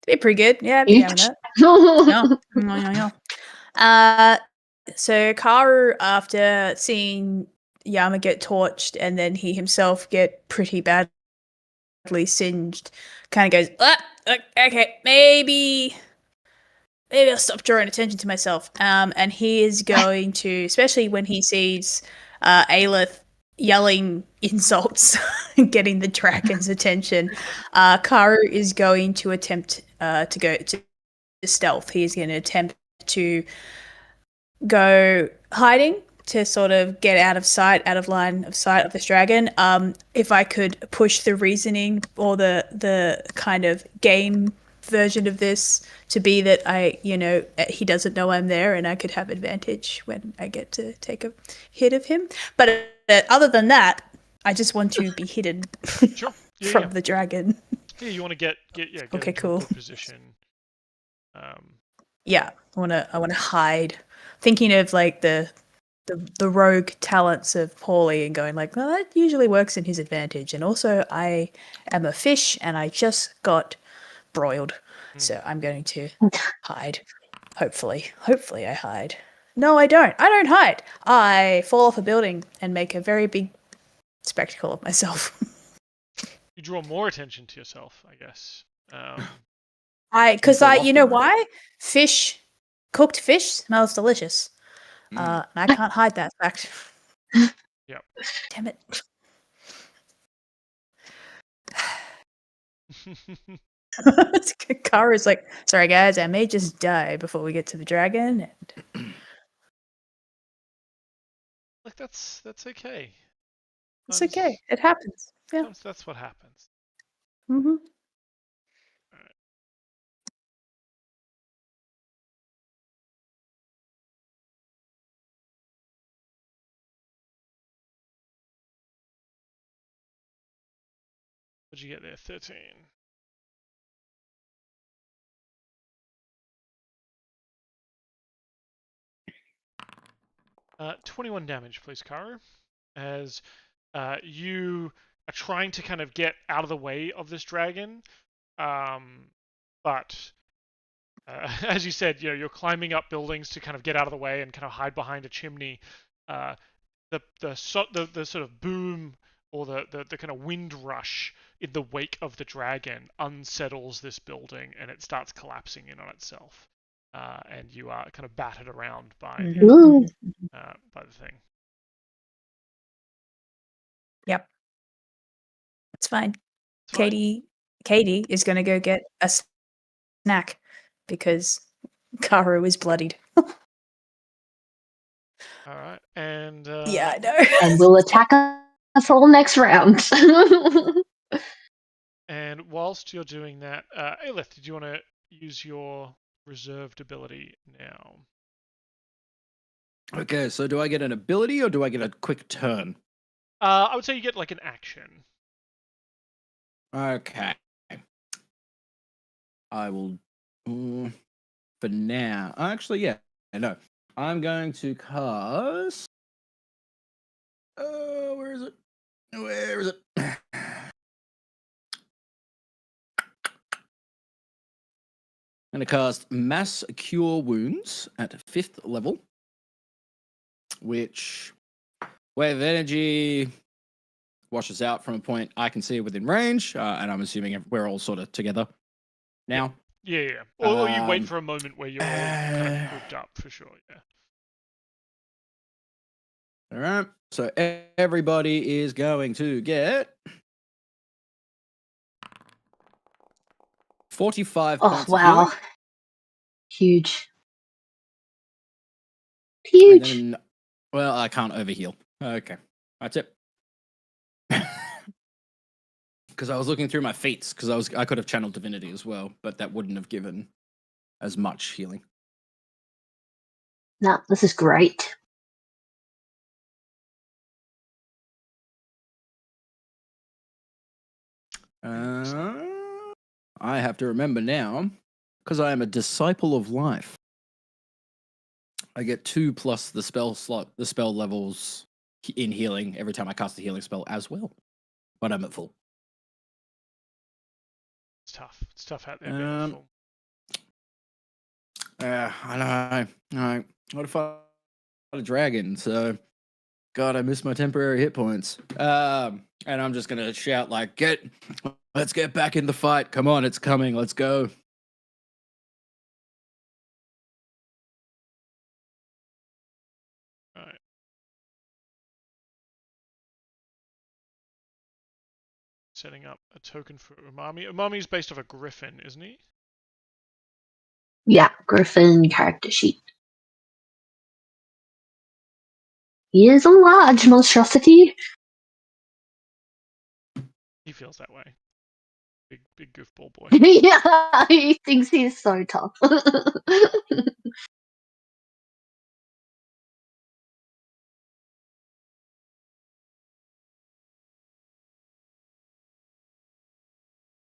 C: Be pretty good. Yeah, I'd be down with that. No. So Karu, after seeing Yama get torched and then he himself get pretty badly singed, kind of goes, okay, maybe I'll stop drawing attention to myself. And he is going to, especially when he sees Aelith yelling insults and getting the dragon's attention, Karu is going to attempt to go to stealth. He's going to attempt to go hiding to sort of get out of line of sight of this dragon. If I could push the reasoning or the kind of game version of this to be that he doesn't know I'm there and I could have advantage when I get to take a hit of him. But other than that, I just want to be hidden
A: Sure.
C: from the dragon.
A: Yeah, you want to get
C: Okay,
A: into
C: cool.
A: a good position.
C: Yeah, I want to hide. Thinking of like the rogue talents of Paulie and going like, well, that usually works in his advantage. And also, I am a fish and I just got broiled, so I'm going to hide. Hopefully I hide. No, I don't. I don't hide. I fall off a building and make a very big spectacle of myself.
A: You draw more attention to yourself, I guess.
C: Because
D: fall
C: I,
D: off
C: you
D: the
C: know
D: roof.
C: why? Cooked fish smells delicious.
D: Mm.
C: And I can't hide that fact.
A: Yep.
C: Damn it. Kara's like, sorry guys, I may just die before we get to the dragon. And
A: Like that's okay.
C: it's okay. It happens. Yeah.
A: Sometimes that's what happens.
C: Mm-hmm.
A: Alright. What'd you get there? 13. 21 damage, please, Karu. As you are trying to kind of get out of the way of this dragon, but as you said, you're climbing up buildings to kind of get out of the way and kind of hide behind a chimney. The sort of boom or the kind of wind rush in the wake of the dragon unsettles this building and it starts collapsing in on itself. And you are kind of battered around by
B: Ooh.
A: by the thing.
C: Yep. It's fine.
A: It's fine.
C: Katie is going to go get a snack because Karu is bloodied.
A: All right, and
C: Yeah, I know.
B: And will attack us all next round.
A: and whilst you're doing that, Aelith, did you want to use your reserved ability now?
D: Okay, so do I get an ability or do I get a quick turn?
A: I would say you get like an action.
D: Okay. I will. For now. Actually, yeah. No. I'm going to cast. Where is it? Where is it? I'm going to cast Mass Cure Wounds at 5th level, which Wave of Energy washes out from a point I can see within range, and I'm assuming we're all sort of together now.
A: Yeah. Or you wait for a moment where you're all kind of grouped up for sure. Yeah.
D: All right. So everybody is going to get 45
B: Oh,
D: points of
B: wow.
D: healing.
B: Huge.
D: And
B: Huge.
D: then, well, I can't overheal. Okay. That's it. Because I was looking through my feats, because I could have channeled divinity as well, but that wouldn't have given as much healing.
B: No, this is great.
D: I have to remember now, because I am a disciple of life. I get 2 plus the spell levels in healing every time I cast a healing spell as well. But I'm at full.
A: It's tough. It's tough out there being full.
D: I know. What if I a dragon? So, God, I miss my temporary hit points. And I'm just gonna shout like, let's get back in the fight. Come on, it's coming. Let's go.
A: All right. Setting up a token for Umami. Umami's based off a griffin, isn't he?
B: Yeah, Griffin character sheet. He is a large monstrosity.
A: He feels that way. Big goofball boy.
B: Yeah, he thinks he's so tough.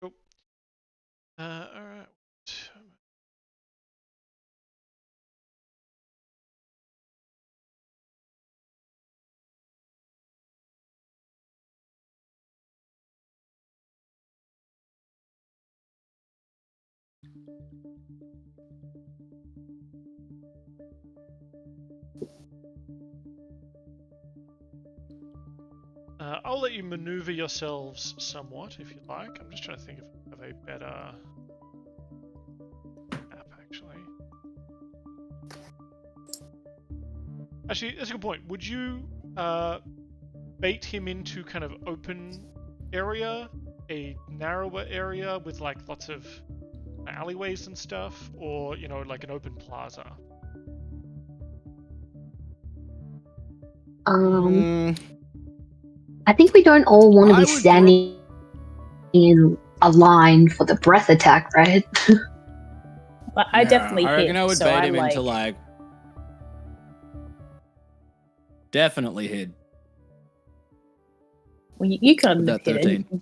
A: Cool. All right. I'll let you maneuver yourselves somewhat if you'd like. I'm just trying to think of a better map, actually. Actually, that's a good point. Would you bait him into kind of open area, a narrower area with like lots of alleyways and stuff, or like an open plaza?
B: I think we don't all want to
D: I
B: be
D: would
B: standing in a line for the breath attack, right?
C: But I definitely
D: I reckon
C: hit.
D: I would
C: so
D: bait
C: I
D: him into like. Definitely hid.
C: Well, you couldn't
D: With
C: have
D: that
C: hit
D: 13.
C: it.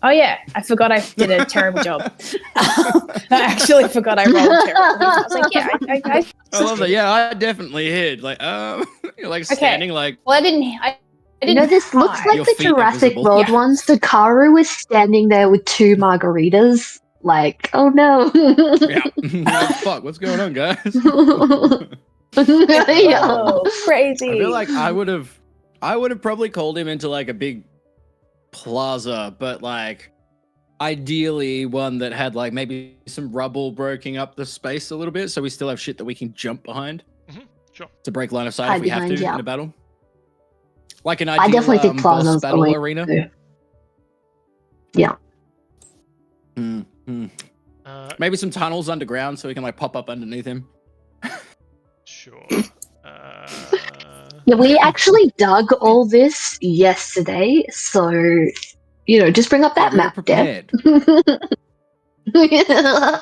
C: Oh yeah, I forgot I did a terrible job. I actually forgot I rolled terribly. I was like, yeah,
D: I love that. Yeah, I definitely hid. Like, you're like standing like.
C: Well, I didn't.
B: This looks like
D: Your
B: the
D: feet are
B: Jurassic
D: visible.
B: World
C: Yeah.
B: ones. Hikaru is standing there with 2 margaritas. Like, oh no.
D: Yeah. Fuck, what's going on, guys?
B: Yeah.
C: Oh, crazy.
D: I feel like I would have probably called him into like a big plaza, but like ideally one that had like maybe some rubble breaking up the space a little bit, so we still have shit that we can jump behind.
A: Sure.
D: To break line of sight
B: Hide
D: if we have
B: behind,
D: to
B: yeah.
D: in a battle. Like an ideal
B: I definitely think
D: boss
B: plaza's the
D: battle
B: way
D: arena.
B: to go. Yeah.
D: Maybe some tunnels underground so we can like pop up underneath him.
A: Sure.
B: Yeah, we actually dug all this yesterday, so just bring up that
D: We're
B: map, Deb.
D: prepared.
B: Yeah.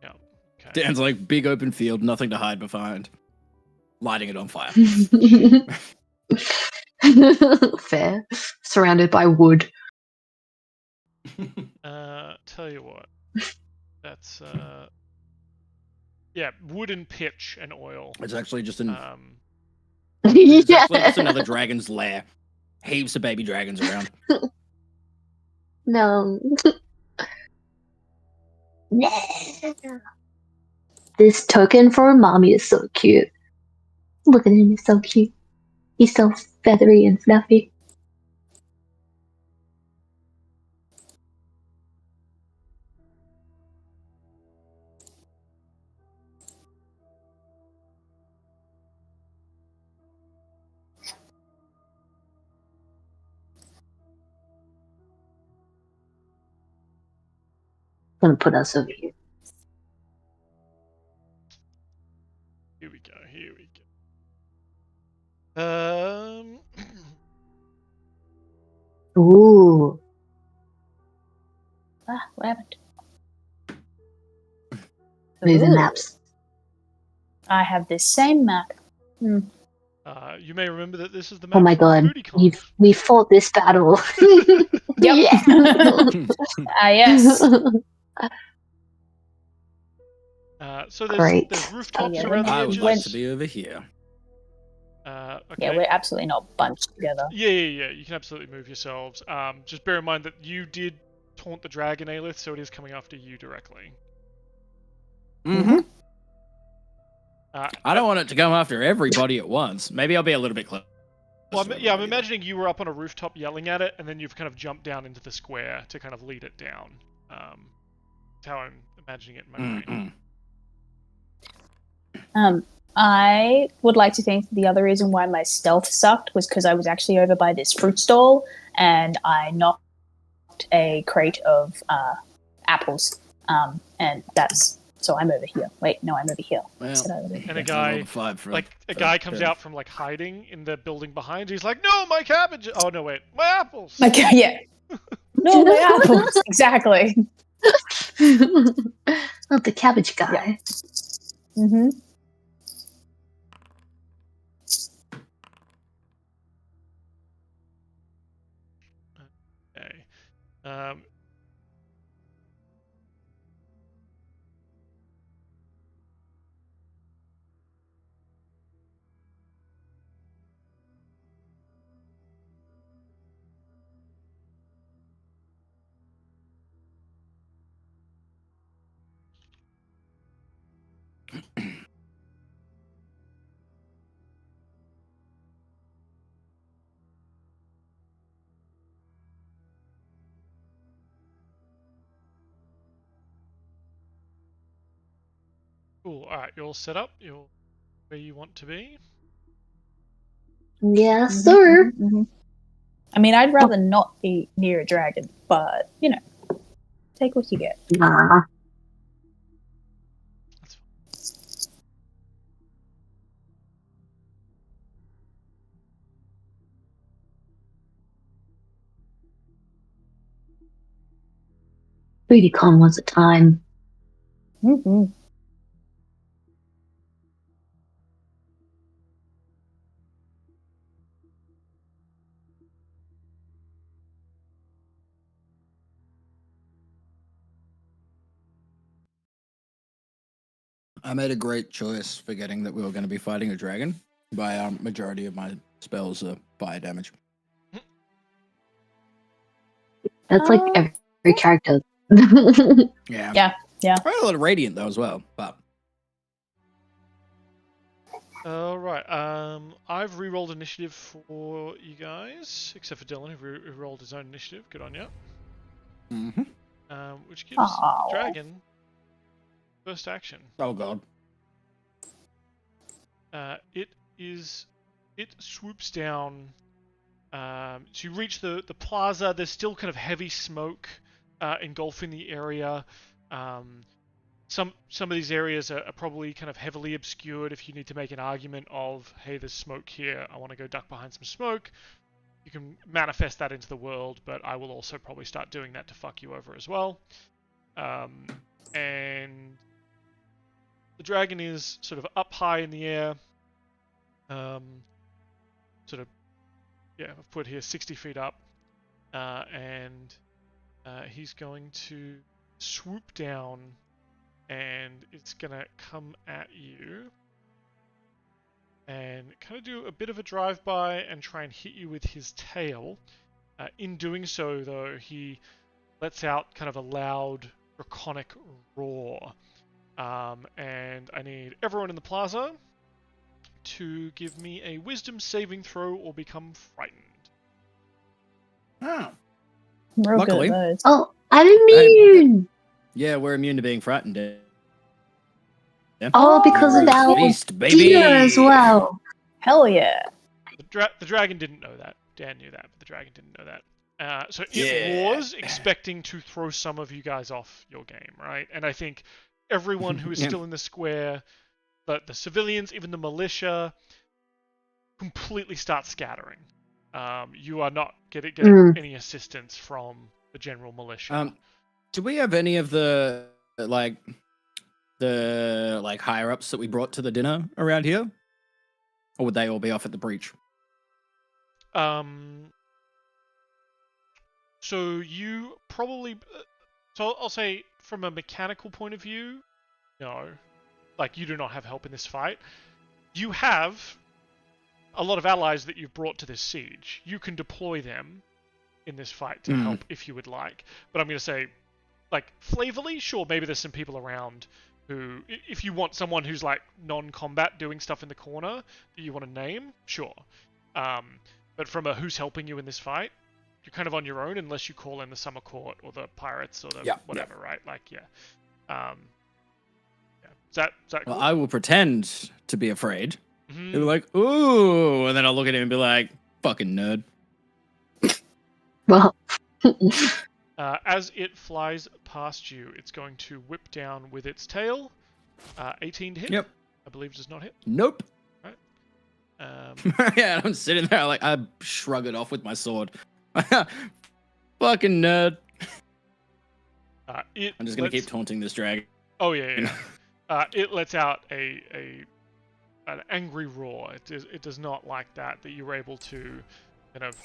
A: Yeah. Okay.
D: Dan's like big open field, nothing to hide behind. Lighting it on fire.
B: Fair. Surrounded by wood.
A: Tell you what. That's yeah, wood and pitch and oil.
D: It's actually just an
B: Yeah.
D: it's actually just another dragon's lair. Heaps of baby dragons around.
B: No. This token for mommy is so cute. Look at him, he's so cute. He's so feathery and fluffy. Gonna put us over here.
A: Here we go. Here we go.
B: Ooh.
C: What happened?
B: Moving
C: Ooh.
B: maps.
C: I have this same map.
A: You may remember that this is the map.
B: Oh my
A: from
B: god.
A: BootyCon.
B: We fought this battle.
C: Yep. Yes.
A: So
B: Great.
A: there's rooftops
C: Yeah,
A: around the
D: I
A: edges.
D: would like to be over here.
A: Okay.
C: Yeah, we're absolutely not bunched together.
A: Yeah. You can absolutely move yourselves. Just bear in mind that you did taunt the dragon, Aelith, so it is coming after you directly.
D: Mm-hmm.
A: I
D: don't want it to come after everybody at once. Maybe I'll be a little bit closer.
A: Well, I'm imagining you were up on a rooftop yelling at it, and then you've kind of jumped down into the square to kind of lead it down. That's how I'm imagining it in my brain.
C: I would like to think the other reason why my stealth sucked was because I was actually over by this fruit stall and I knocked a crate of apples. And that's so I'm over here. Wait, no, I'm over here.
D: Well,
A: and a guy comes out from like hiding in the building behind. He's like, "No, my cabbage! Oh no, wait, my apples!"
C: Okay, yeah. No, my apples. Exactly.
B: Not the cabbage guy.
C: Yeah. Mm-hmm.
A: Okay. Cool. All right, you're all set up. You're where you want to be.
B: Yes, sir.
C: I mean, I'd rather not be near a dragon, but you know, take what you get.
B: Nah.
A: That's fine.
B: BootyCon was a time.
C: Mm-hmm.
D: I made a great choice forgetting that we were going to be fighting a dragon. By majority of my spells are fire damage.
B: That's like every character.
D: Yeah.
C: Yeah.
D: I had a lot of radiant though as well, but
A: All right. I've re-rolled initiative for you guys, except for Dylan, who rolled his own initiative. Good on you. Which gives the dragon first action.
D: Oh god.
A: It swoops down. So you reach the plaza. There's still kind of heavy smoke engulfing the area. Some of these areas are probably kind of heavily obscured. If you need to make an argument of, hey, there's smoke here, I want to go duck behind some smoke, you can manifest that into the world. But I will also probably start doing that to fuck you over as well. And the dragon is sort of up high in the air. Sort of, yeah, I've put here 60 feet up, and he's going to swoop down, and it's gonna come at you, and kind of do a bit of a drive-by and try and hit you with his tail. In doing so, though, he lets out kind of a loud, draconic roar, and I need everyone in the plaza to give me a wisdom saving throw or become frightened.
D: Oh.
C: Real
D: Luckily.
C: good at those.
B: Oh, I'm immune.
D: Yeah, we're immune to being frightened. Yeah.
B: Oh, because of our
D: Feast, baby.
B: dinner as well.
C: Hell yeah.
A: The dragon didn't know that. Dan knew that, but the dragon didn't know that. So it was expecting to throw some of you guys off your game, right? And I think everyone who is still in the square, the civilians, even the militia, completely start scattering. You are not getting any assistance from the general militia.
D: Do we have any of the higher ups that we brought to the dinner around here, or would they all be off at the breach?
A: So you probably. So I'll say from a mechanical point of view, no. Like, you do not have help in this fight. You have a lot of allies that you've brought to this siege. You can deploy them in this fight to help if you would like. But I'm going to say, like, flavorly, sure, maybe there's some people around who, if you want someone who's, like, non-combat doing stuff in the corner that you want to name, sure. But from a who's helping you in this fight, you're kind of on your own unless you call in the Summer Court or the Pirates or the whatever, right? Like, yeah. Is that
D: Well,
A: cool?
D: I will pretend to be afraid. They'll be like, ooh, and then I'll look at him and be like, fucking nerd.
B: Well,
A: as it flies past you, it's going to whip down with its tail. 18 to hit.
D: Yep.
A: I believe does not hit.
D: Nope.
A: Right.
D: Yeah, I'm sitting there like I shrug it off with my sword. Fucking nerd. I'm just gonna keep taunting this dragon.
A: Oh yeah. It lets out an angry roar. It does not like that you were able to kind of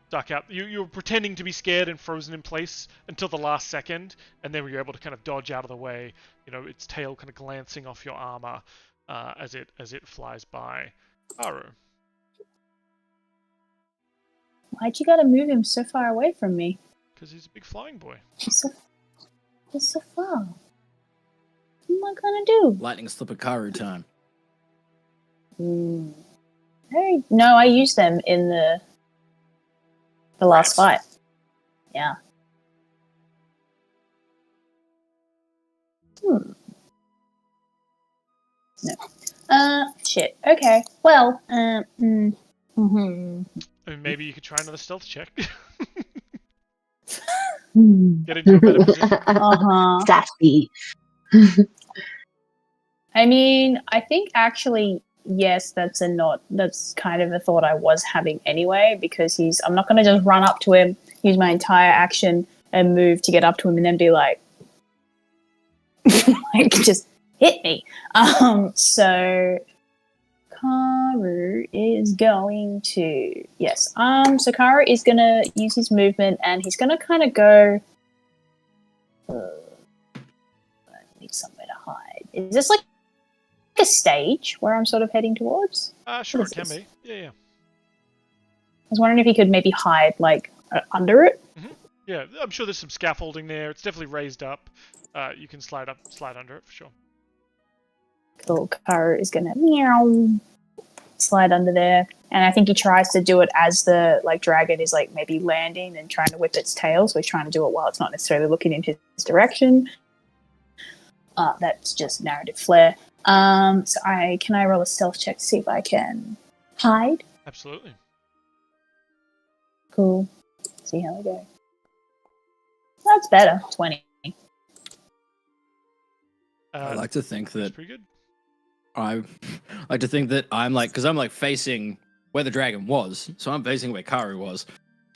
A: duck out. You were pretending to be scared and frozen in place until the last second, and then you're able to kind of dodge out of the way. You know, its tail kind of glancing off your armor as it flies by. Aru.
C: Why'd you gotta move him so far away from me?
A: Because he's a big flying boy.
C: He's so far. What am I gonna do?
D: Lightning Slipper time.
C: No, I used them in the last fight. Yeah. No. Shit. Okay. Well.
A: I mean, maybe you could try another stealth check. Get into a better position.
C: Uh-huh.
B: Sassy.
C: I mean, I think actually, yes, that's kind of a thought I was having anyway, because I'm not going to just run up to him, use my entire action and move to get up to him and then be like, like, just hit me. So Karu is going to, yes. So Karu is going to use his movement and he's going to kind of go, I need somewhere to hide. Is this like a stage where I'm sort of heading towards?
A: Sure, it can be. Yeah.
C: I was wondering if he could maybe hide like under it.
A: Yeah, I'm sure there's some scaffolding there. It's definitely raised up. You can slide under it for sure.
C: Cool. Karu is gonna meow, slide under there, and I think he tries to do it as the like dragon is like maybe landing and trying to whip its tail. So he's trying to do it while it's not necessarily looking in his direction. That's just narrative flair. So can I roll a stealth check to see if I can hide?
A: Absolutely.
C: Cool. See how we go. That's better. 20.
D: I like to think
A: That's
D: that
A: pretty good.
D: I like to think that I'm like, because I'm like facing where the dragon was, so I'm facing where Karu was.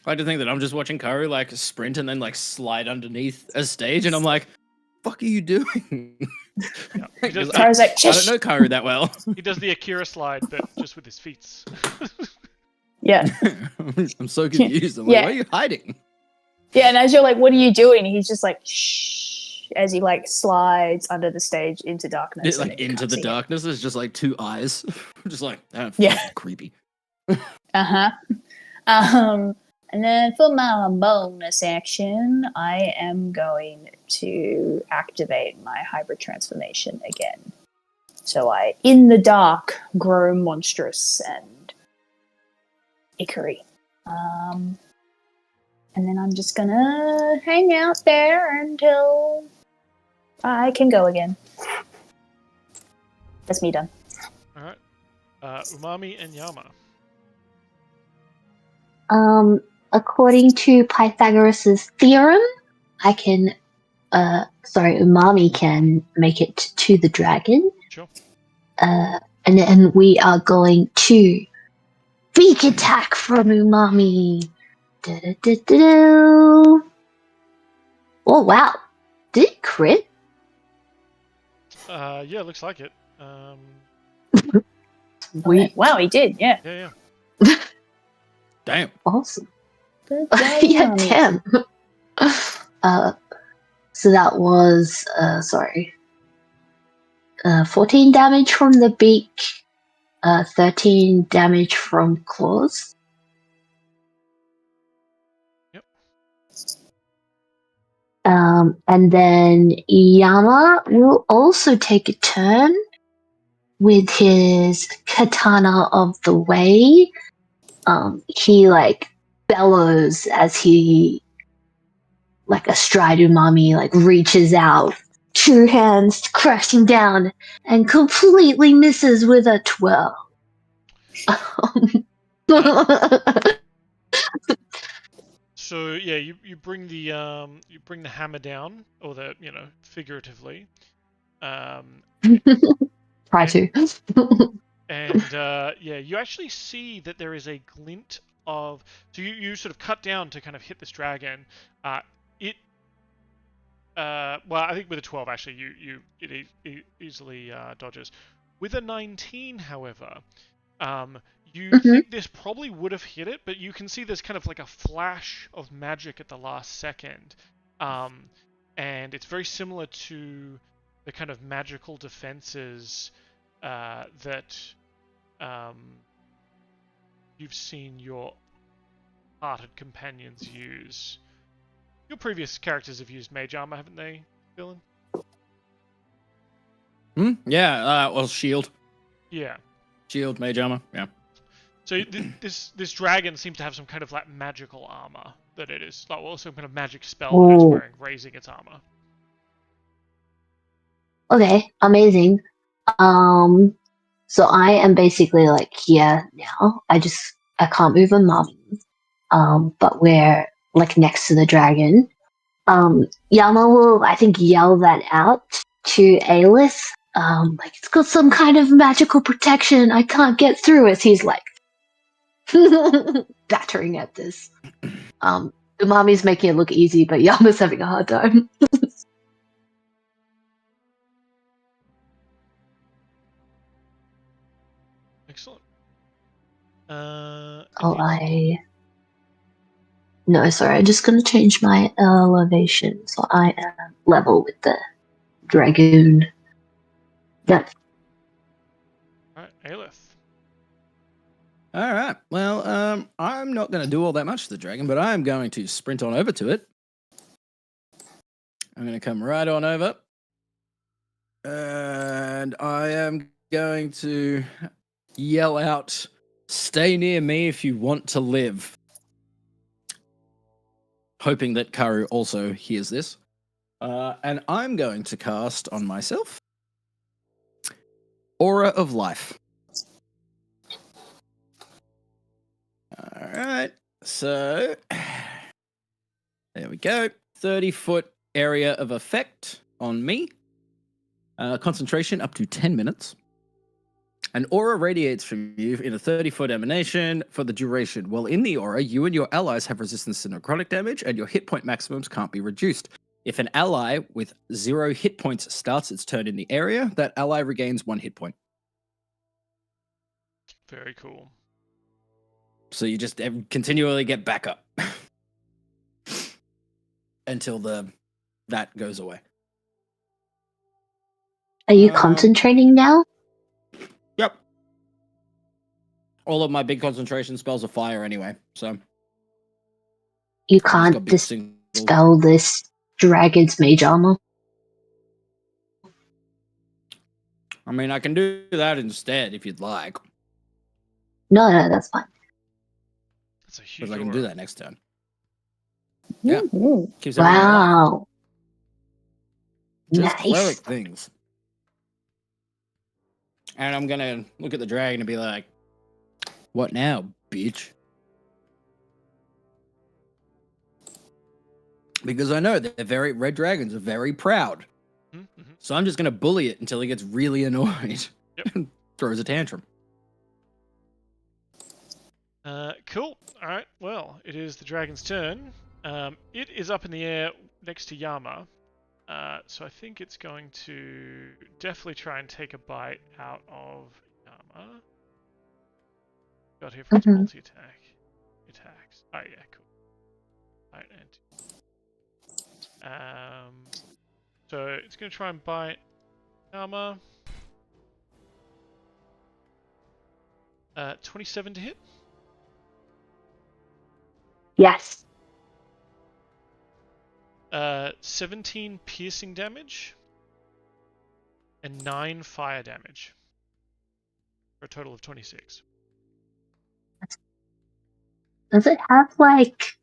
D: I like to think that I'm just watching Karu like sprint and then like slide underneath a stage, and I'm like, "Fuck are you doing?"
A: Yeah, he does
C: Karu's like,
D: I don't know Karu that well.
A: He does the Akira slide, but just with his feet.
C: yeah.
D: I'm so confused. I'm like,
C: Yeah.
D: where are you hiding?
C: Yeah, and as you're like, what are you doing? He's just like, shh, as he like slides under the stage into darkness.
D: It's
C: and
D: like
C: then you
D: into
C: can't
D: the
C: see
D: darkness. There's just like two eyes, just like
C: Yeah.
D: fucking creepy.
C: him. And then for my bonus action, I am going to activate my hybrid transformation again. So I, in the dark, grow monstrous and ickery. And then I'm just gonna hang out there until I can go again. That's me done.
A: All right. Umami and Yama.
B: According to Pythagoras' theorem, Umami can make it to the dragon.
A: Sure.
B: And then we are going to beak attack from Umami. Da-da-da-da-da. Oh wow! Did it crit?
A: Yeah, looks like it.
B: Sweet.
C: Wow, he did, yeah.
A: Yeah.
D: Damn.
B: Awesome.
C: Good job,
B: Yeah,
C: Mommy.
B: damn. So that was 14 damage from the beak, 13 damage from claws.
A: Yep.
B: And then Yama will also take a turn with his Katana of the Way. He like bellows as he, like astride Umami, like reaches out, two hands crashing down, and completely misses with a 12.
A: So yeah, you bring the hammer down, or figuratively.
B: Try to.
A: And yeah, you actually see that there is a glint of. So you sort of cut down to kind of hit this dragon. Well, I think with a 12 actually, it easily dodges. With a 19, however, you think this probably would have hit it, but you can see there's kind of like a flash of magic at the last second, and it's very similar to the kind of magical defenses that you've seen your hearted companions use. Your previous characters have used mage armor, haven't they, Dylan?
D: Yeah. Well, shield,
A: Yeah.
D: mage armor. Yeah.
A: So this dragon seems to have some kind of like magical armor that it is, like some kind of magic spell that it's wearing, raising its armor.
B: Okay, amazing. So I am basically like here now. I can't move a mum. But we're like next to the dragon. Yama will, I think, yell that out to Aelith. Like it's got some kind of magical protection. I can't get through it. He's like battering at this. Umami's making it look easy, but Yama's having a hard time.
A: Excellent.
B: No, sorry, I'm just gonna change my elevation so I am level with the dragoon. Yep.
A: Alright, Aelith.
D: All right. Well, I'm not going to do all that much to the dragon, but I'm going to sprint on over to it. I'm going to come right on over. And I am going to yell out, "Stay near me if you want to live." Hoping that Karu also hears this. And I'm going to cast on myself Aura of Life. All right. So there we go. 30-foot area of effect on me. Concentration up to 10 minutes. An aura radiates from you in a 30-foot emanation for the duration. While in the aura, you and your allies have resistance to necrotic damage, and your hit point maximums can't be reduced. If an ally with 0 hit points starts its turn in the area, that ally regains 1 hit point.
A: Very cool.
D: So you just continually get back up until that goes away.
B: Are you concentrating now?
D: Yep. All of my big concentration spells are fire anyway, so
B: you can't dispel this dragon's mage armor.
D: I mean, I can do that instead if you'd like.
B: No, that's fine.
A: That's a huge
D: Because I can
A: aura.
D: do that next turn. Yeah. Keeps everyone
B: Wow.
D: Just
B: Nice.
D: cleric things. And I'm gonna look at the dragon and be like, "What now, bitch?" Because I know that red dragons are very proud.
A: Mm-hmm.
D: So I'm just gonna bully it until he gets really annoyed.
A: Yep.
D: And throws a tantrum.
A: Cool. Alright, well, it is the dragon's turn. It is up in the air next to Yama. So I think it's going to definitely try and take a bite out of Yama. Got here for its multi-attack. Attacks. Oh yeah, cool. Alright, and so it's going to try and bite Yama. 27 to hit.
B: Yes.
A: 17 piercing damage and 9 fire damage for a total of 26.
B: Does it have like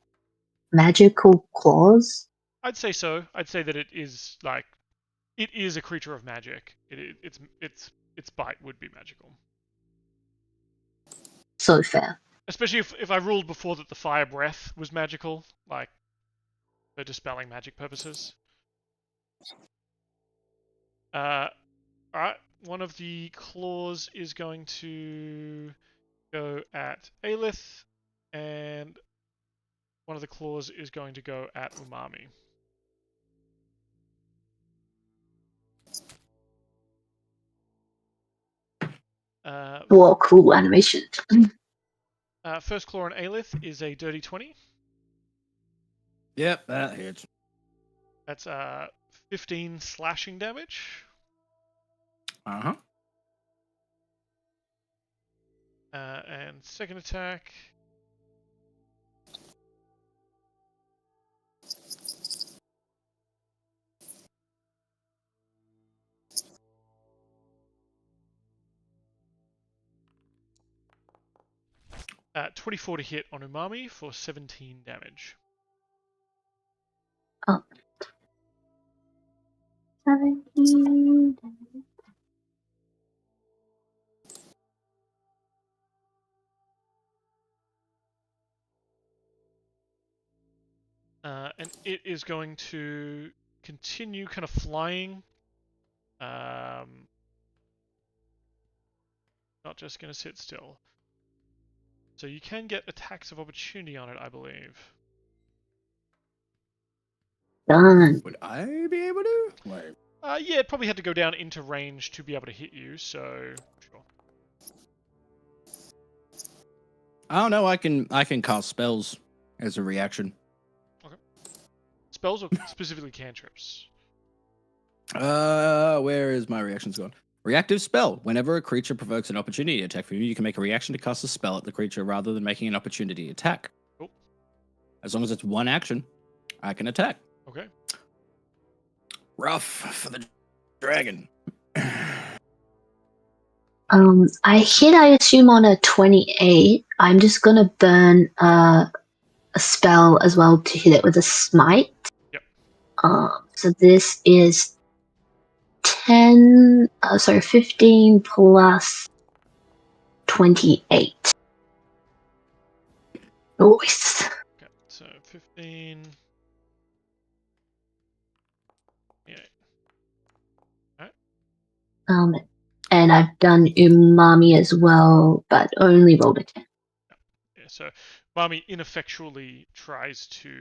B: magical claws?
A: I'd say so. I'd say that it is a creature of magic. Its bite would be magical.
B: So fair.
A: Especially if I ruled before that the fire breath was magical, like for dispelling magic purposes. Alright, one of the claws is going to go at Aelith, and one of the claws is going to go at Umami.
B: Well, cool animation.
A: First claw on Aelith is a dirty 20.
D: Yep, that hits.
A: That's 15 slashing damage.
D: Uh-huh.
A: And second attack. Uh, 24 to hit on Umami for 17 damage.
B: Oh. 17.
A: And it is going to continue kind of flying. Not just going to sit still. So you can get attacks of opportunity on it, I believe.
B: Done.
D: Would I be able to? Like,
A: Yeah, it probably had to go down into range to be able to hit you, so sure.
D: I don't know. I can cast spells as a reaction.
A: Spells or specifically cantrips?
D: Where is my reactions gone? Reactive spell. Whenever a creature provokes an opportunity attack from you, you can make a reaction to cast a spell at the creature rather than making an opportunity attack.
A: Cool.
D: As long as it's one action, I can attack.
A: Okay.
D: Rough for the dragon.
B: I hit, I assume, on a 28. I'm just gonna burn a spell as well to hit it with a smite.
A: Yep.
B: So this is 15 plus 28. Nice.
A: Okay, so 15. Yeah.
B: And I've done umami as well, but only rolled a 10.
A: Yeah, so Mami ineffectually tries to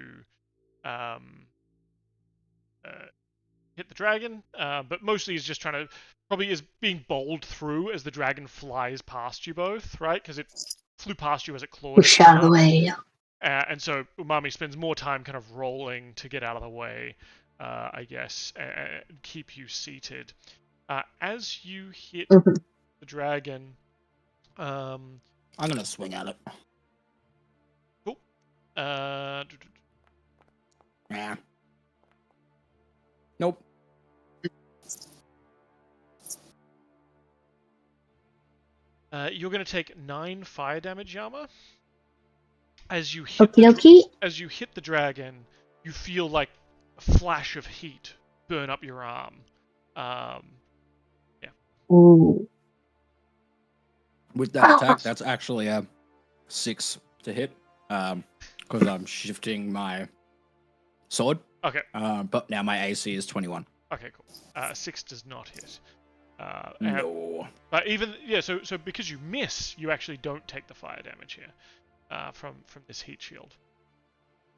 A: hit the dragon, but mostly is just trying to, probably is being bowled through as the dragon flies past you both, right? Because it flew past you as it clawed.
B: Push out of the way, yeah.
A: And so Umami spends more time kind of rolling to get out of the way, I guess, and keep you seated. As you hit the dragon,
D: I'm gonna swing at it.
A: Cool.
D: Yeah. Nope.
A: You're going to take 9 fire damage, Yama. As you hit the dragon, you feel like a flash of heat burn up your arm. Yeah.
B: Ooh.
D: With that attack, that's actually a 6 to hit, because I'm shifting my sword.
A: Okay.
D: But now my AC is 21.
A: Okay, cool. 6 does not hit.
D: No.
A: But so because you miss, you actually don't take the fire damage here from this heat shield.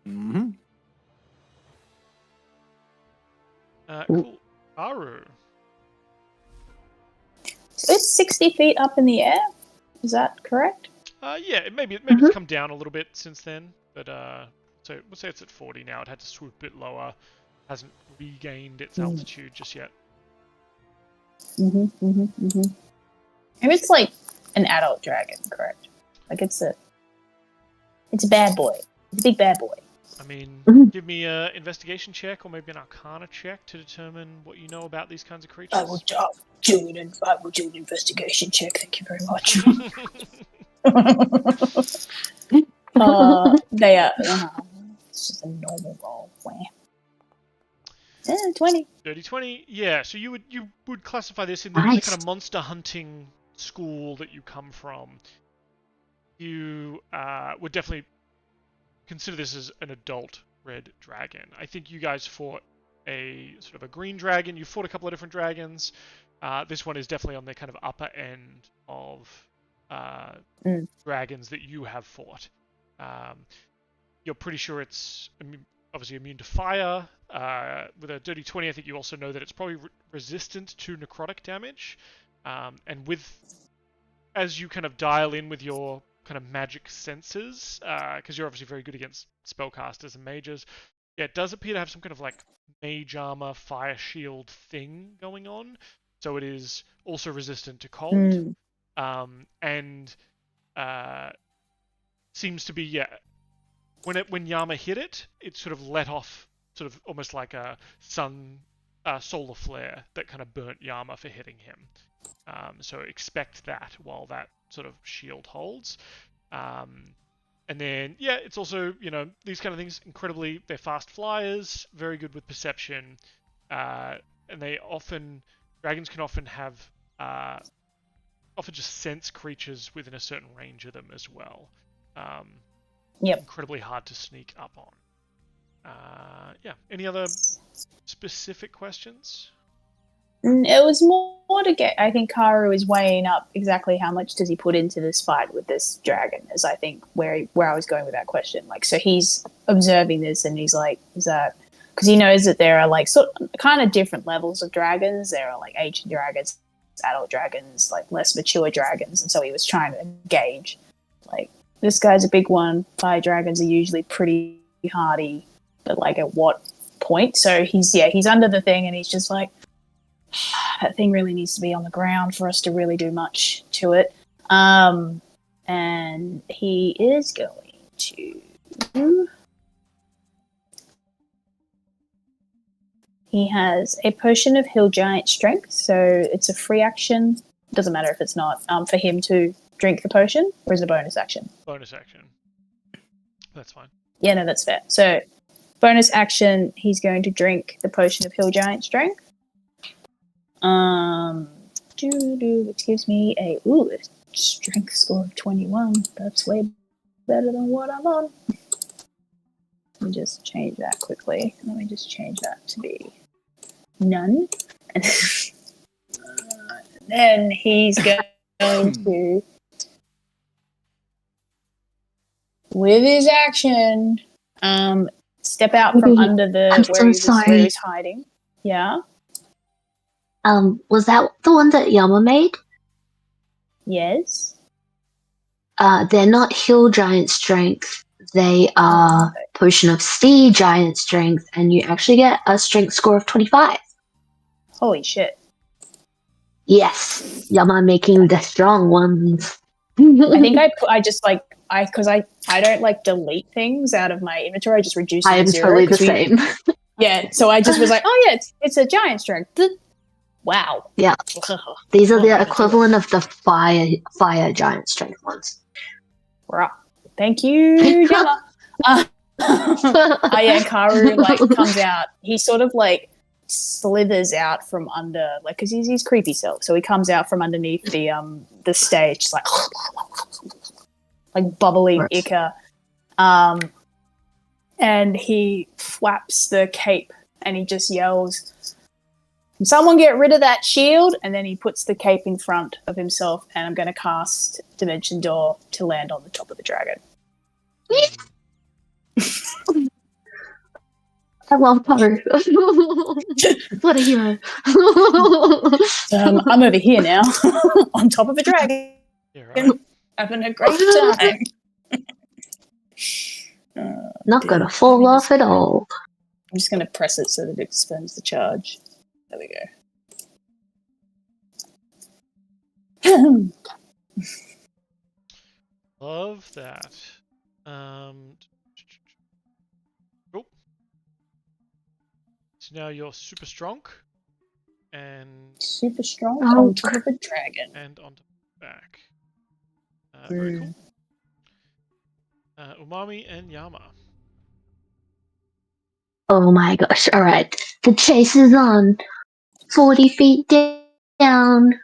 D: Mm-hmm.
A: Cool. Aru.
C: So it's 60 feet up in the air. Is that correct?
A: Yeah, maybe it's come down a little bit since then, but so we'll say it's at 40 now. It had to swoop a bit lower. Hasn't regained its altitude just yet.
C: And it's like an adult dragon, correct? Like it's a bad boy. It's a big bad boy.
A: I mean, give me an investigation check or maybe an arcana check to determine what you know about these kinds of creatures.
C: I will do an investigation check. Thank you very much. They are. It's just a normal roll. 20.
A: Dirty 20. Yeah. So you would classify this in the kind of monster hunting school that you come from. You would definitely consider this as an adult red dragon. I think you guys fought a sort of a green dragon. You fought a couple of different dragons. This one is definitely on the kind of upper end of dragons that you have fought. You're pretty sure it's obviously immune to fire. With a dirty 20, I think you also know that it's probably resistant to necrotic damage. And as you kind of dial in with your kind of magic senses, because you're obviously very good against spellcasters and mages, yeah, it does appear to have some kind of like mage armor, fire shield thing going on. So it is also resistant to cold. And seems to be, when Yama hit it, it sort of let off sort of almost like a solar flare that kind of burnt Yama for hitting him. So expect that while that sort of shield holds. And then, it's also, these kind of things, they're fast flyers, very good with perception. And dragons can often have, often just sense creatures within a certain range of them as well. Incredibly hard to sneak up on. Yeah. Any other specific questions?
C: It was more to get. I think Karu is weighing up exactly how much does he put into this fight with this dragon. Is I think where I was going with that question. Like, so he's observing this and he's like, is that because he knows that there are like kind of different levels of dragons. There are like ancient dragons, adult dragons, like less mature dragons, and so he was trying to gauge like this guy's a big one. Fire dragons are usually pretty hardy, but like at what point? So he's under the thing and he's just like, that thing really needs to be on the ground for us to really do much to it. And he is going to... He has a potion of Hill Giant Strength, so it's a free action. Doesn't matter if it's not for him to drink the potion, or is it a bonus action?
A: Bonus action. That's fine.
C: Yeah, no, that's fair. So, bonus action, he's going to drink the potion of Hill Giant Strength. Which gives me a strength score of 21. That's way better than what I'm on. Let me just change that quickly. Let me just change that to be none. And then he's going to, with his action, step out from under the where he was hiding. Yeah.
B: Was that the one that Yama made?
C: Yes.
B: They're not Hill Giant Strength. They are Potion of Sea Giant Strength, and you actually get a strength score of 25.
C: Holy shit.
B: Yes. Yama making the strong ones.
C: I think because I don't like delete things out of my inventory. I just reduce it
B: I am
C: to 0.
B: totally the same.
C: Yeah, so I just was like, oh yeah, it's a giant strength. Wow.
B: Yeah. These are the equivalent of the fire giant strength ones.
C: Right. Thank you, Yama. Yeah, Karu like comes out. He sort of like slithers out from under, like, because he's creepy self. So he comes out from underneath the stage, just like bubbling ichor, and he flaps the cape and he just yells, "Can someone get rid of that shield?" And then he puts the cape in front of himself, and I'm going to cast Dimension Door to land on the top of the dragon.
B: I love Karu. What a hero.
C: I'm over here now, on top of a dragon, having a great time.
B: Not going to fall off at all.
C: I'm just going to press it so that it expends the charge. There we go.
A: Love that. Cool. So now you're super strong and
C: super strong on top of a dragon
A: and on top of the back. Very cool. Umami and Yama.
B: Oh my gosh! All right, the chase is on. 40 feet down.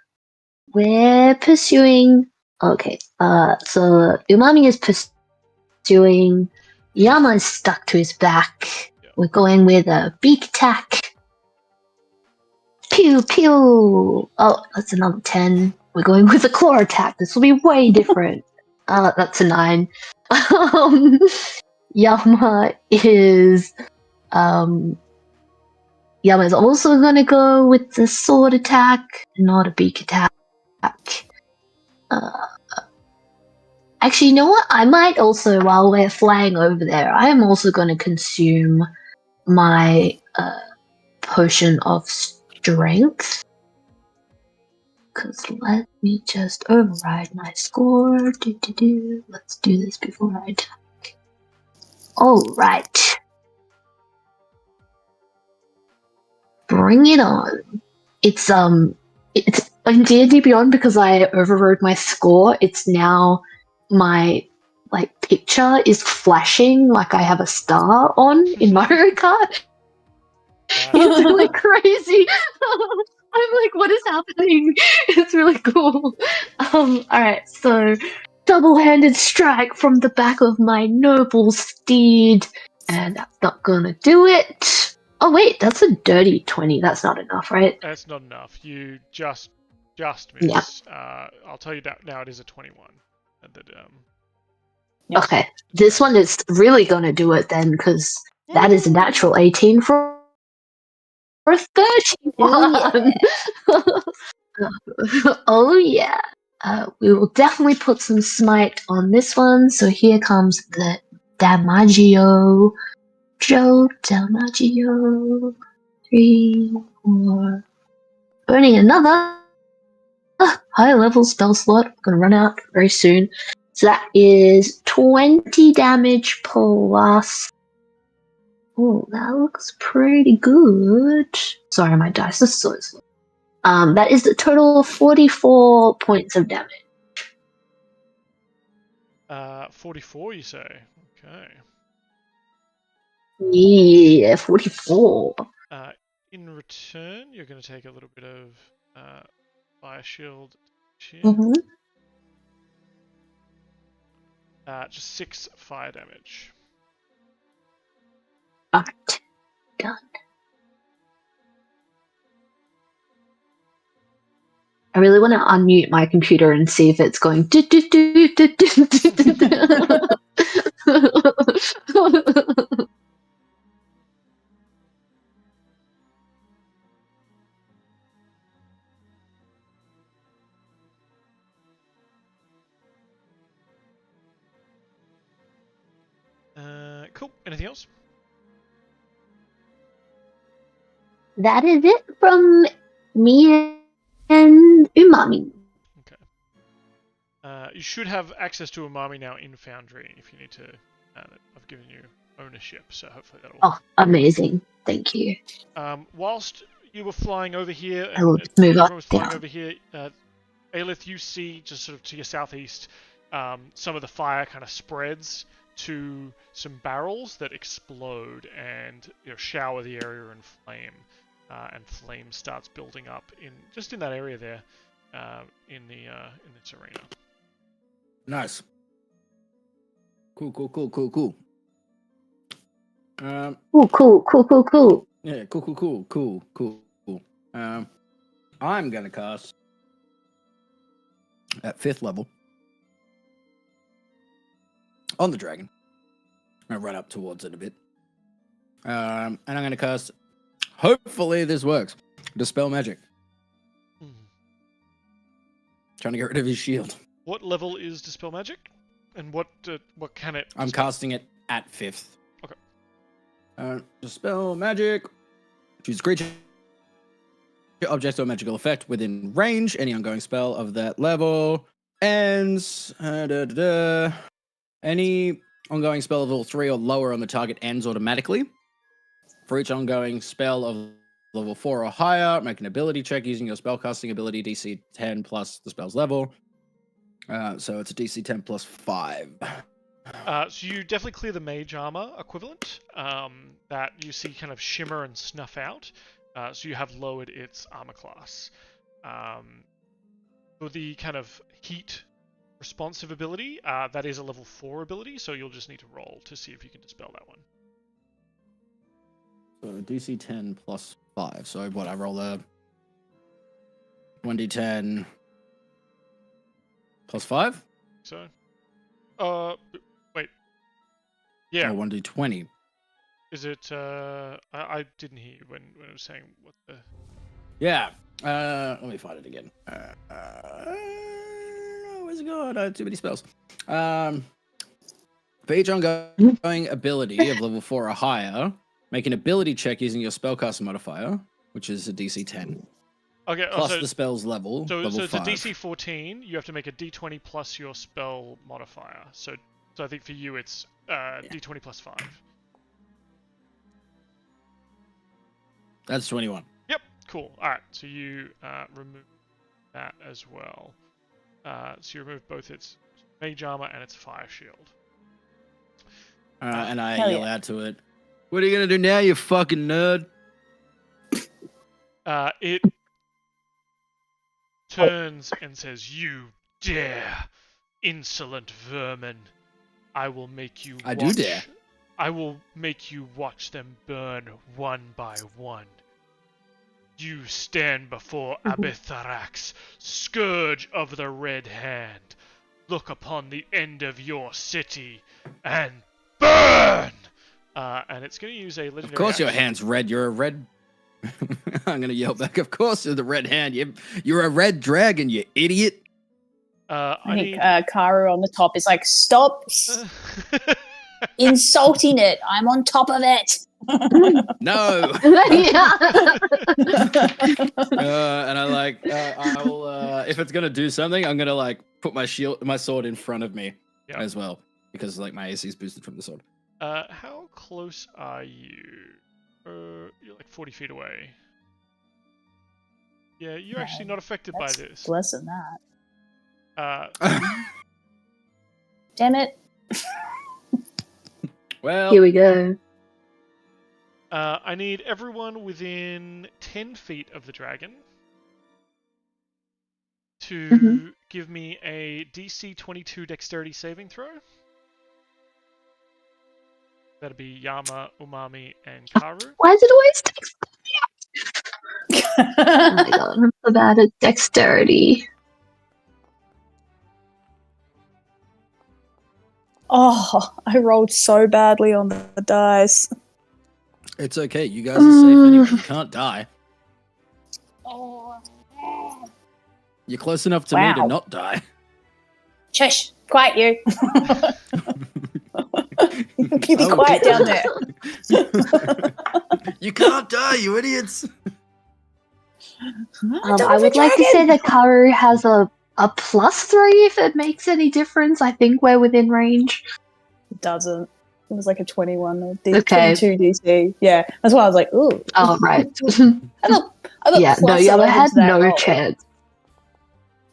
B: We're pursuing. Okay. So Umami is pursuing. Yama is stuck to his back.
A: Yeah.
B: We're going with a beak attack. Pew pew. Oh, that's another 10. We're going with a claw attack. This will be way different. That's a 9. Yama is also going to go with the sword attack, not a beak attack. Actually, you know what? I might also, while we're flying over there, I am also going to consume my potion of strength. Because let me just override my score. Let's do this before I attack. Alright. Bring it on. It's in D&D Beyond, because I overrode my score, it's now my picture is flashing like I have a star on in Mario Kart. It's really crazy. I'm like, what is happening? It's really cool. Alright, so double-handed strike from the back of my noble steed, And that's not gonna do it. Oh wait, that's a dirty 20. That's not enough, right?
A: That's not enough. You just
B: Yeah.
A: miss. I'll tell you that now. It is a 21. That
B: Okay. This one is really gonna do it then, because that is a natural 18 for 31. Oh yeah. We will definitely put some smite on this one. So here comes the Damaggio. Joe Damaggio. 3, 4. Burning another high level spell slot. Gonna run out very soon. So that is 20 damage plus. Oh, that looks pretty good. Sorry, my dice is so slow. That is the total of 44 points of damage.
A: 44, you say? Okay.
B: Yeah, 44.
A: In return, you're going to take a little bit of fire shield.
B: Mm-hmm.
A: Just 6 fire damage.
B: Alright, done. I really want to unmute my computer and see if it's going.
A: Cool. Anything else?
B: That is it from me and Umami.
A: Okay. You should have access to Umami now in Foundry if you need to. I've given you ownership, so hopefully that'll.
B: Oh, amazing! Thank you.
A: Whilst you were flying over here,
B: I will
A: and
B: move
A: everyone
B: on
A: was flying
B: down.
A: over here, Aelith, you see just sort of to your southeast, some of the fire kind of spreads to some barrels that explode and shower the area in flame, and flame starts building up in that area there, in this arena.
D: Nice. Cool.
B: Cool.
D: Yeah, cool. I'm gonna cast at 5th level on the dragon. I'm gonna run up towards it a bit. And I'm gonna cast. Hopefully this works. Dispel magic. Trying to get rid of his shield.
A: What level is Dispel Magic? And what can it?
D: I'm
A: dispel?
D: casting it at 5th.
A: Okay.
D: Dispel magic. Choose creature, object, or magical effect within range. Any ongoing spell of that level ends. Any ongoing spell of level 3 or lower on the target ends automatically. For each ongoing spell of level 4 or higher, make an ability check using your spellcasting ability DC 10 plus the spell's level. So it's a DC 10 plus 5.
A: So you definitely clear the mage armor equivalent that you see kind of shimmer and snuff out. So you have lowered its armor class. For the kind of heat responsive ability, that is a level 4 ability, so you'll just need to roll to see if you can dispel that one.
D: So DC 10 plus 5. So what, I roll a 1d10 plus 5?
A: So, wait. Yeah.
D: Or 1d20.
A: Is it, I didn't hear you when I was saying what the...
D: Yeah. Let me find it again. Where's it gone? I have too many spells. For each ongoing ability of level 4 or higher, make an ability check using your spellcaster modifier, which is a DC 10.
A: Okay,
D: Plus
A: so,
D: the spell's level.
A: So
D: level
A: it's
D: 5.
A: a DC 14. You have to make a D20 plus your spell modifier. So I think for you it's D20 plus 5.
D: That's 21.
A: Yep, cool. All right, so you remove that as well. So you remove both its mage armor and its fire shield.
D: And I
C: Hell
D: yell
C: yeah.
D: out to it, "What are you gonna do now, you fucking nerd?"
A: It turns and says, "You dare, insolent vermin! I will make you
D: I
A: watch.
D: do dare.
A: I will make you watch them burn one by one. You stand before ABITHRIAX'S, scourge of the Red Hand. Look upon the end of your city and burn! And it's going to use a legendary
D: Of course, your
A: action.
D: hand's red. You're a red. I'm gonna yell back. Of course, you're the red hand. You're a red dragon. You idiot.
A: I
C: I think
A: need.
C: Karu on the top is like, stop insulting it. I'm on top of it.
D: No.
B: Yeah.
D: And I like. I will. If it's gonna do something, I'm gonna like put my sword in front of me as well, because like my AC is boosted from the sword.
A: How close are you? You're like 40 feet away. Yeah, you're actually not affected by this.
C: Less than that. Damn it.
D: Well,
B: Here we go.
A: I need everyone within 10 feet of the dragon to give me a DC 22 dexterity saving throw. That'd be Yama, Umami, and Karu.
B: Why does it always take? Oh my god, I'm so bad at dexterity.
C: Oh, I rolled so badly on the dice.
D: it's okay. You guys are safe anyway. You can't die. You're close enough to me to
C: Wow.
D: not die.
C: Shush, quiet you. You be
D: Oh,
C: quiet down there.
D: You can't die, you idiots.
B: I would like to say that Karu has a +3 if it makes any difference. I think we're within range.
C: It doesn't. It was like a 21 or
B: Okay.
C: 22 DC. Yeah, that's why I was like, ooh.
B: Oh, right.
C: I thought
B: Yeah, no,
C: plus
B: Yama
C: over
B: had
C: to that
B: no
C: roll.
B: chance.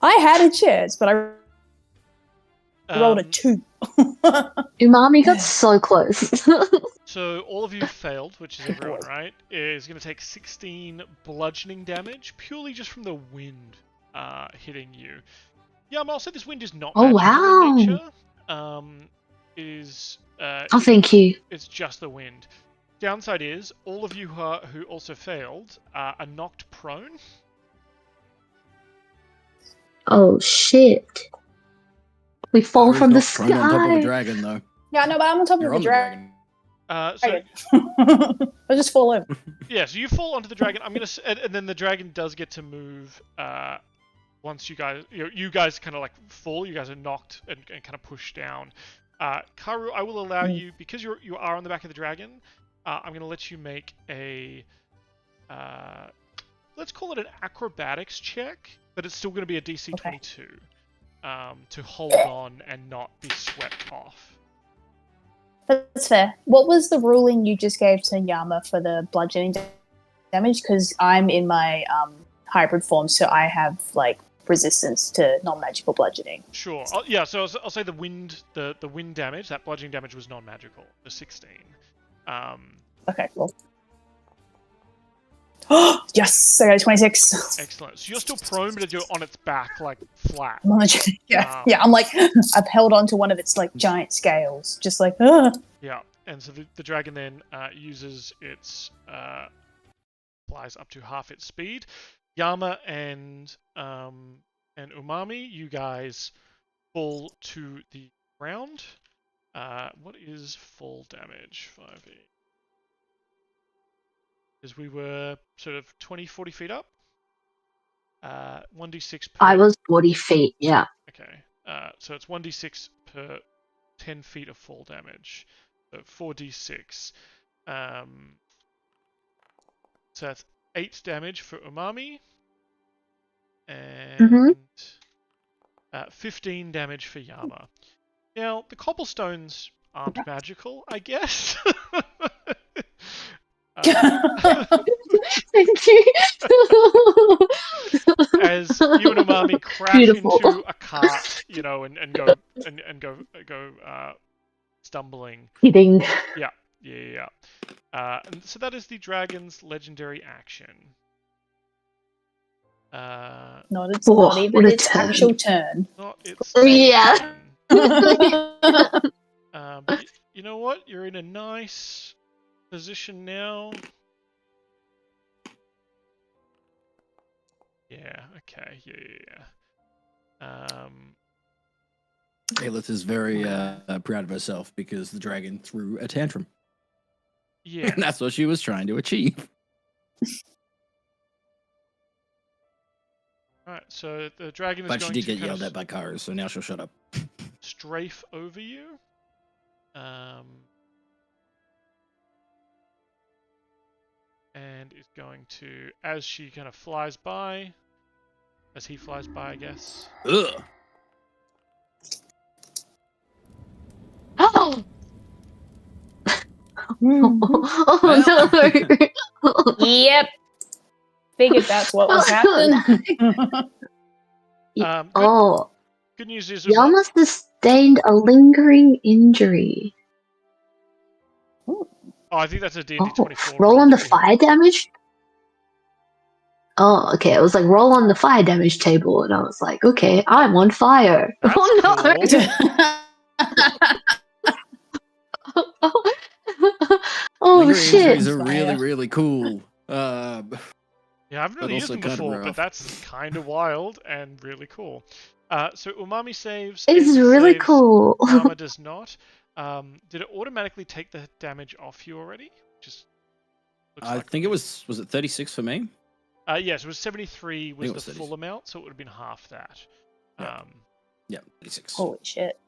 C: I had a chance, but I rolled a 2.
B: Umami got so close.
A: So all of you failed, which is everyone, right? Is going to take 16 bludgeoning damage purely just from the wind hitting you. Yama, I'll say this wind is not
B: Oh,
A: magical in
B: wow.
A: nature.
B: Oh, thank you.
A: It's just the wind. Downside is all of you who also failed are knocked prone.
B: Oh, shit. We fall from the
D: Prone on top of a
B: sky.
D: dragon, though.
C: Yeah, no, but I'm on top
D: You're
C: of
D: on
C: the
D: the
C: dragon.
A: So
C: I just fall in.
A: yeah, so you fall onto the dragon. I'm gonna, and then the dragon does get to move. Once you guys kind of like fall, you guys are knocked and kind of pushed down. Karu, I will allow you, because you are on the back of the dragon. I'm gonna let you make a let's call it an acrobatics check, but it's still gonna be a DC 22 to hold on and not be swept off.
C: That's fair. What was the ruling you just gave to Yama for the bludgeoning damage? Because I'm in my hybrid form, so I have like resistance to non-magical bludgeoning.
A: Sure. Yeah. So I'll say the wind damage, that bludgeoning damage was non-magical. The 16.
C: Okay, cool. Yes, I got a 26.
A: Excellent. So you're still prone, but you're on its back, like flat.
C: Yeah, I'm like, I've held on to one of its like giant scales, just like,
A: Yeah. And so the dragon then uses its flies up to half its speed. Yama and Umami, you guys fall to the ground. What is full damage? 5e. Because we were sort of 20, 40 feet up. 1d6 per...
B: I was 40 feet, yeah.
A: Okay. So it's 1d6 per 10 feet of fall damage. So 4d6. So that's 8 damage for Umami. And 15 damage for Yama. Now, the cobblestones aren't magical, I guess.
B: Thank you.
A: As you and Umami crash
B: Beautiful.
A: into a cart, and go stumbling.
B: Hitting.
A: Yeah. And so that is the dragon's legendary action.
C: not
B: Oh,
C: even
B: what a
C: its
B: turn.
C: actual turn.
A: Not its
B: Yeah.
A: action. But you know what? You're in a nice position now. Yeah, okay, yeah.
D: Aelith is very proud of herself because the dragon threw a tantrum.
A: Yeah.
D: And that's what she was trying to achieve.
A: Alright, so the dragon is
D: But
A: going
D: she did
A: to
D: get
A: kind
D: yelled
A: of
D: at by Karu, so now she'll shut up.
A: strafe over you. And is going to, as she kind of flies by, as he flies by, I guess.
D: Ugh.
B: Oh,
C: Mhm.
B: no.
C: Yep. Figured that's what was happening.
A: Good,
B: Oh,
A: good news is
B: Yama sustained a lingering injury.
A: Oh, I think that's a D&D
B: Oh,
A: 24.
B: roll on the
A: that we have.
B: fire damage? Oh, okay. It was like roll on the fire damage table, and I was like, okay, I'm on fire.
A: That's
B: Oh no! Oh
D: Lingering
B: shit!
D: injuries are really, really cool.
A: Yeah, I've
D: but
A: really used
D: also
A: them
D: kind of
A: before, but
D: rough.
A: that's kind of wild and really cool. So Umami saves.
B: It's
A: Aelith
B: really
A: saves,
B: cool.
A: Yama does not. Did it automatically take the damage off you already? Just looks
D: I
A: like
D: think it was it 36 for me?
A: yes, it was 73 was
D: it
A: the
D: was
A: full
D: 36.
A: amount, so it would have been half that.
D: Yeah. Yeah, 36.
C: Holy shit.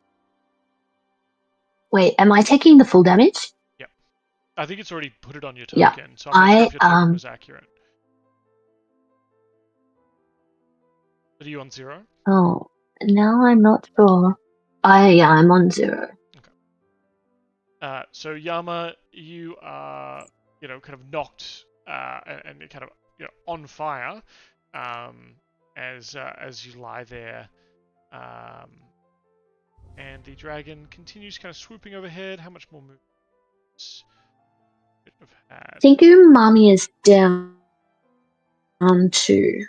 B: Wait, am I taking the full damage?
A: Yep. I think it's already put it on your
B: Yeah,
A: token, so I'm not sure if your token was accurate. Are you on 0?
B: Oh, now I'm not sure. I'm on 0.
A: So Yama, you are, kind of knocked and kind of, on fire, as you lie there, and the dragon continues kind of swooping overhead. How much more movement?
B: I think Umami is down to.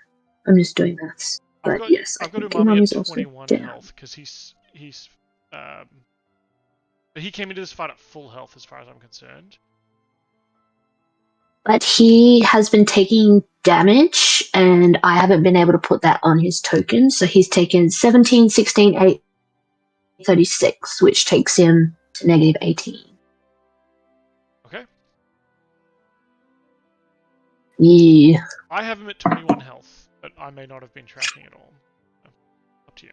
B: I'm just doing this. But yes, I
A: I've got
B: think
A: Umami
B: Umami's
A: at
B: also
A: 21
B: down.
A: health because he came into this fight at full health as far as I'm concerned.
B: But he has been taking damage, and I haven't been able to put that on his token. So he's taken 17, 16, 8, 36, which takes him to negative 18.
A: Okay.
B: Yeah.
A: I have him at 21 health, but I may not have been tracking it all. Up to you.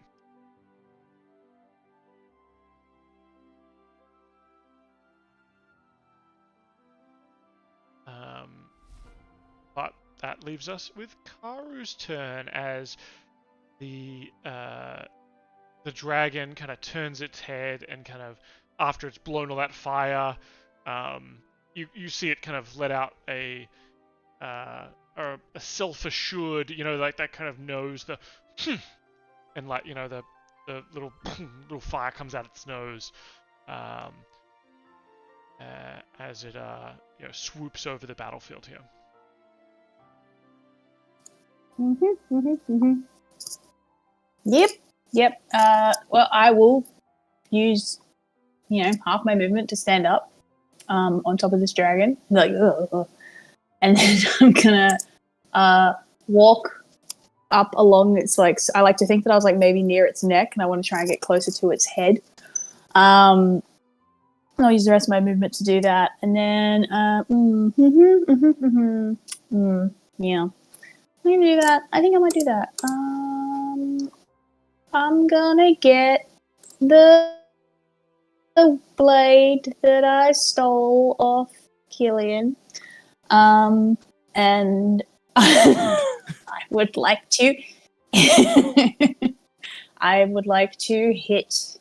A: But that leaves us with Karu's turn as the dragon kind of turns its head and kind of, after it's blown all that fire, you see it kind of let out a self-assured, like that kind of nose, the and like the little little fire comes out its nose, as it swoops over the battlefield here.
C: Yep. Well, I will use, half my movement to stand up, on top of this dragon, like, ugh. And then I'm gonna, walk up along its, like, I like to think that I was like maybe near its neck, and I want to try and get closer to its head. I'll use the rest of my movement to do that, and then, yeah. I'm gonna do that. I think I might do that. I'm gonna get the blade that I stole off Killian. And I would like to hit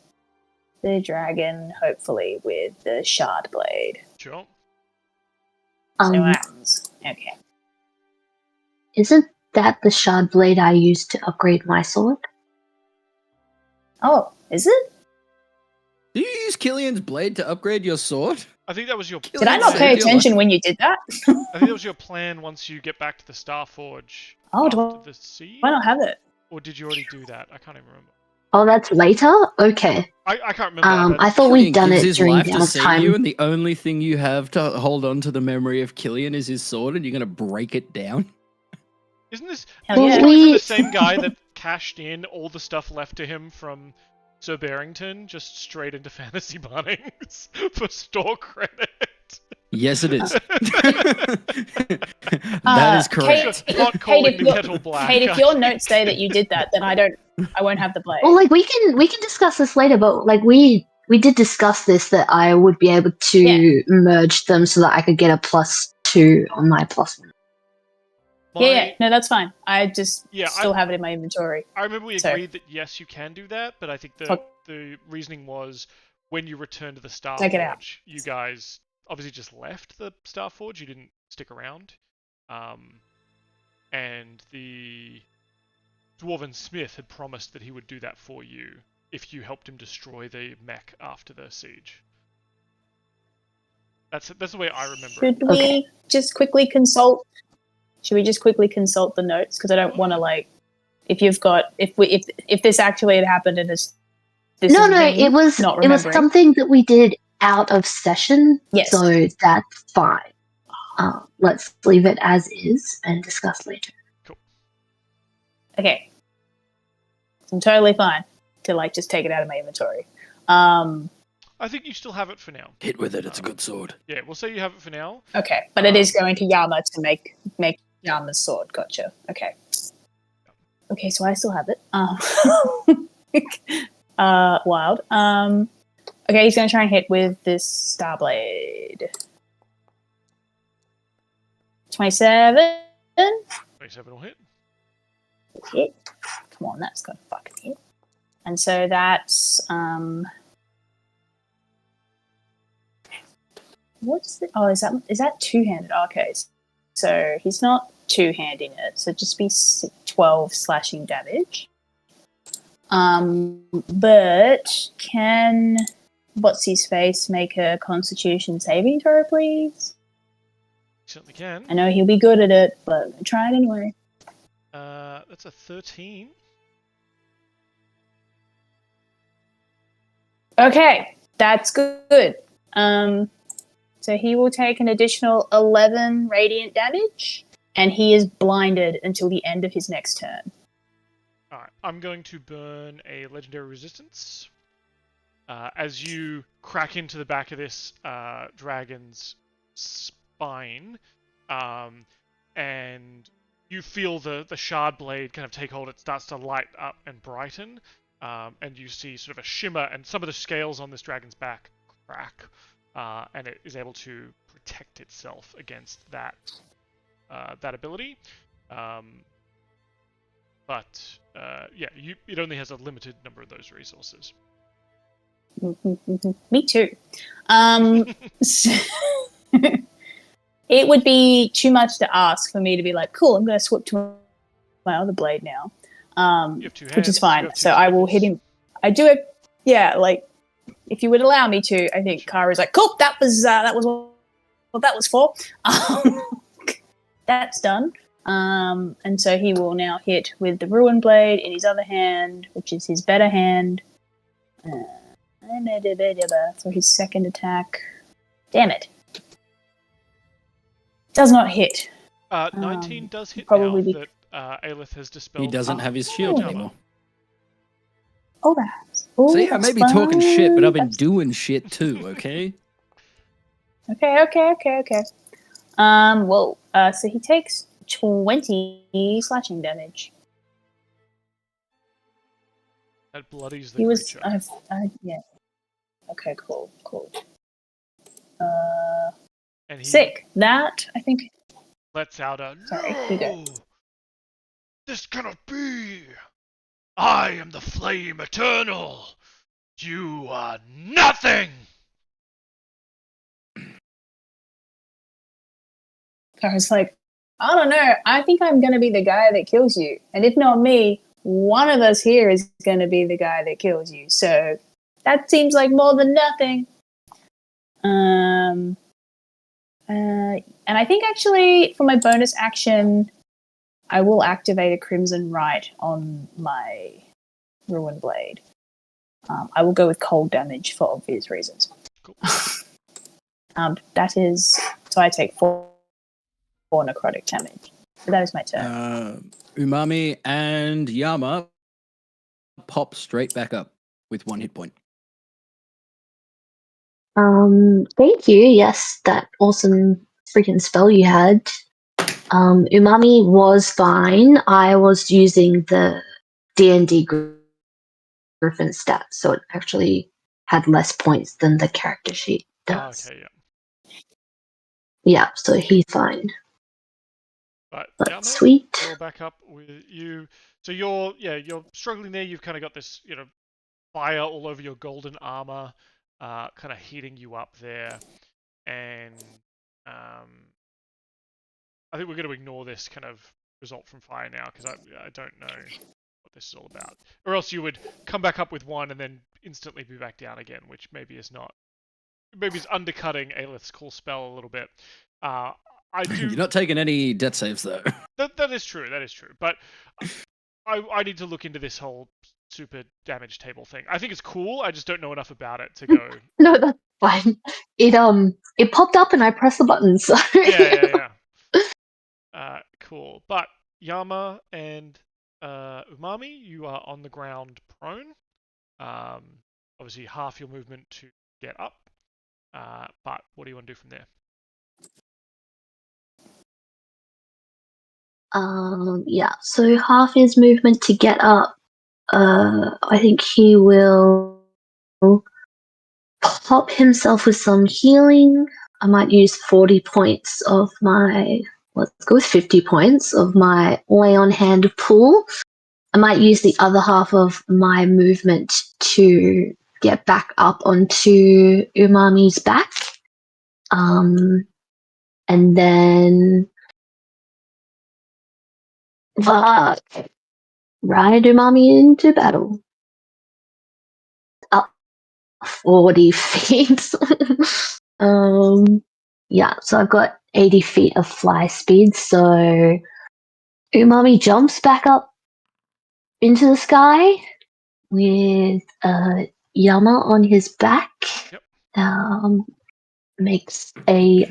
C: the dragon, hopefully, with the shard blade.
A: Sure.
C: See what happens. Okay.
B: Isn't that the shard blade I used to upgrade my sword?
C: Oh, is it?
D: Did you use Killian's blade to upgrade your sword?
A: I think that was your.
C: Did I not pay attention when you did that?
A: I think that was your plan once you get back to the Starforge.
C: Oh,
A: after the siege?
C: why not have it?
A: Or did you already do that? I can't even remember.
B: Oh, that's later? Okay.
A: I can't remember.
B: I thought we'd
D: Killian
B: done
D: gives
B: it
D: his
B: during
D: life to save you,
B: downtime.
D: and the only thing you have to hold on to the memory of Killian is his sword, and you're going to break it down?
A: Isn't this
C: Hell
B: Well,
C: yeah.
A: coming from the
B: we
A: same guy that cashed in all the stuff left to him from Sir Barrington just straight into Fantasy Bunnings for store credit?
D: Yes, it is. That is correct.
A: Pot calling
C: if
A: the
C: you're-
A: kettle black.
C: Kate, if your notes say that you did that, then I won't have the blade.
B: well, like we can discuss this later, but like we did discuss this that I would be able to
C: Yeah.
B: merge them so that I could get a +2 on my +1.
C: Yeah, no, that's fine. I just
A: Yeah,
C: still have it in my inventory.
A: I remember we
C: So-
A: agreed that yes, you can do that, but I think the reasoning was when you return to the Star
C: Take it out.
A: Forge, you guys obviously just left the Star Forge. You didn't stick around, and the Dwarven Smith had promised that he would do that for you if you helped him destroy the mech after the siege. That's the way I remember it.
C: Should we just quickly consult? Should we just quickly consult the notes? Because I don't want to if you've got if this actually had happened and this
B: No,
C: is
B: no,
C: me
B: it was
C: not
B: it was
C: remembering.
B: something that we did out of session,
C: Yes.
B: so that's fine. Let's leave it as is and discuss later.
C: Okay, I'm totally fine to just take it out of my inventory.
A: I think you still have it for now.
D: Hit with it, it's a good sword.
A: Yeah, we'll say you have it for now.
C: Okay, but it is going to Yama to make Yama's sword. Gotcha. Okay. Okay, so I still have it. Wild. Okay, he's going to try and hit with this Starblade. 27.
A: 27 will hit.
C: Hit. Come on, that's got to fucking hit. And so that's what's the? Oh, is that two-handed? Okay, so he's not two-handing it. So just be 12 slashing damage. But can what's his face make a Constitution saving throw, please?
A: Certainly can.
C: I know he'll be good at it, but try it anyway.
A: That's a 13.
C: Okay, that's good. So he will take an additional 11 radiant damage, and he is blinded until the end of his next turn.
A: Alright, I'm going to burn a legendary resistance. As you crack into the back of this dragon's spine, and you feel the shard blade kind of take hold, it starts to light up and brighten, and you see sort of a shimmer, and some of the scales on this dragon's back crack, and it is able to protect itself against that ability. But it only has a limited number of those resources.
C: Me too. It would be too much to ask for me to be like, cool, I'm going to swap to my other blade now,
A: You have two hands,
C: which is
A: you
C: fine.
A: have two
C: So I will
A: fingers.
C: hit him. I do it. Yeah, if you would allow me to, I think Kara's like, cool, that was what that was for. That's done. And so he will now hit with the Ruin Blade in his other hand, which is his better hand, for his second attack. Damn it. Does not hit.
A: 19 does hit
C: probably
A: now that Aelith has dispelled.
D: He doesn't have his shield
C: Oh.
D: anymore.
C: Oh, that's... Oh,
D: See, I may be talking shit, but I've been
C: that's-
D: doing shit too, okay?
C: Okay. So he takes 20 slashing damage.
A: That bloodies the
C: He was...
A: creature.
C: yeah. Okay, cool.
A: And he
C: Sick. That, I think...
A: lets out a
C: Sorry, you go.
A: "No! This cannot be! I am the Flame Eternal! You are nothing!
C: I was like, I don't know. I think I'm going to be the guy that kills you. And if not me, one of us here is going to be the guy that kills you. So that seems like more than nothing. And I think actually for my bonus action, I will activate a Crimson Rite on my Ruin Blade. I will go with cold damage for obvious reasons.
A: Cool.
C: That is so I take 4 necrotic damage. So that is my turn.
D: Umami and Yama pop straight back up with 1 hit point.
B: Thank you. Yes, that awesome freaking spell you had. Umami was fine. I was using the DND Griffin stat, so it actually had less points than the character sheet does.
A: Okay, yeah.
B: Yeah, so he's fine.
A: But
B: That's
A: Yama,
B: sweet.
A: you're back up with you. So you're struggling there. You've kind of got this, fire all over your golden armor, kind of heating you up there. And I think we're going to ignore this kind of result from fire now because I don't know what this is all about. Or else you would come back up with 1 and then instantly be back down again, which maybe is undercutting Aelith's cool spell a little bit. I do.
D: You're not taking any death saves though.
A: That is true. That is true. But I need to look into this whole super damage table thing. I think it's cool. I just don't know enough about it to go.
B: No, that's fine. It popped up and I pressed the button. So
A: Yeah. Cool. But Yama and Umami, you are on the ground prone. Obviously half your movement to get up. But what do you want to do from there?
B: Yeah, so half his movement to get up. I think he will pop himself with some healing. I might use 40 points of my, let's go with 50 points of my lay on hand pool. I might use the other half of my movement to get back up onto Umami's back. And then ride Umami into battle. Up 40 feet. Yeah, so I've got 80 feet of fly speed, so Umami jumps back up into the sky with Yama on his back.
A: Yep.
B: Makes a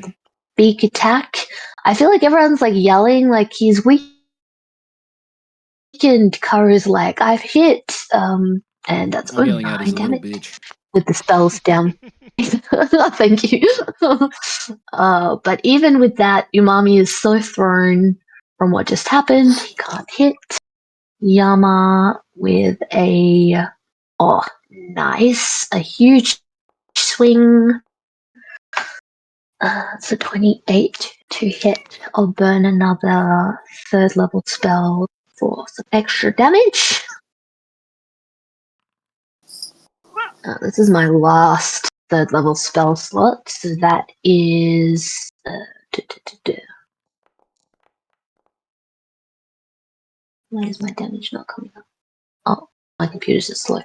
B: beak attack. I feel like everyone's like yelling like he's weak, and Karu's like, I've hit. And that's
D: I'm yelling out
B: 9
D: he's a little
B: damage
D: bitch.
B: with the spells down. Thank you. But even with that, Umami is so thrown from what just happened. He can't hit. Yama with a huge swing. So 28 to hit. I'll burn another 3rd level spell for some extra damage. This is my last 3rd level spell slot, so that is. Why is my damage not coming up? Oh, my computer's just slow.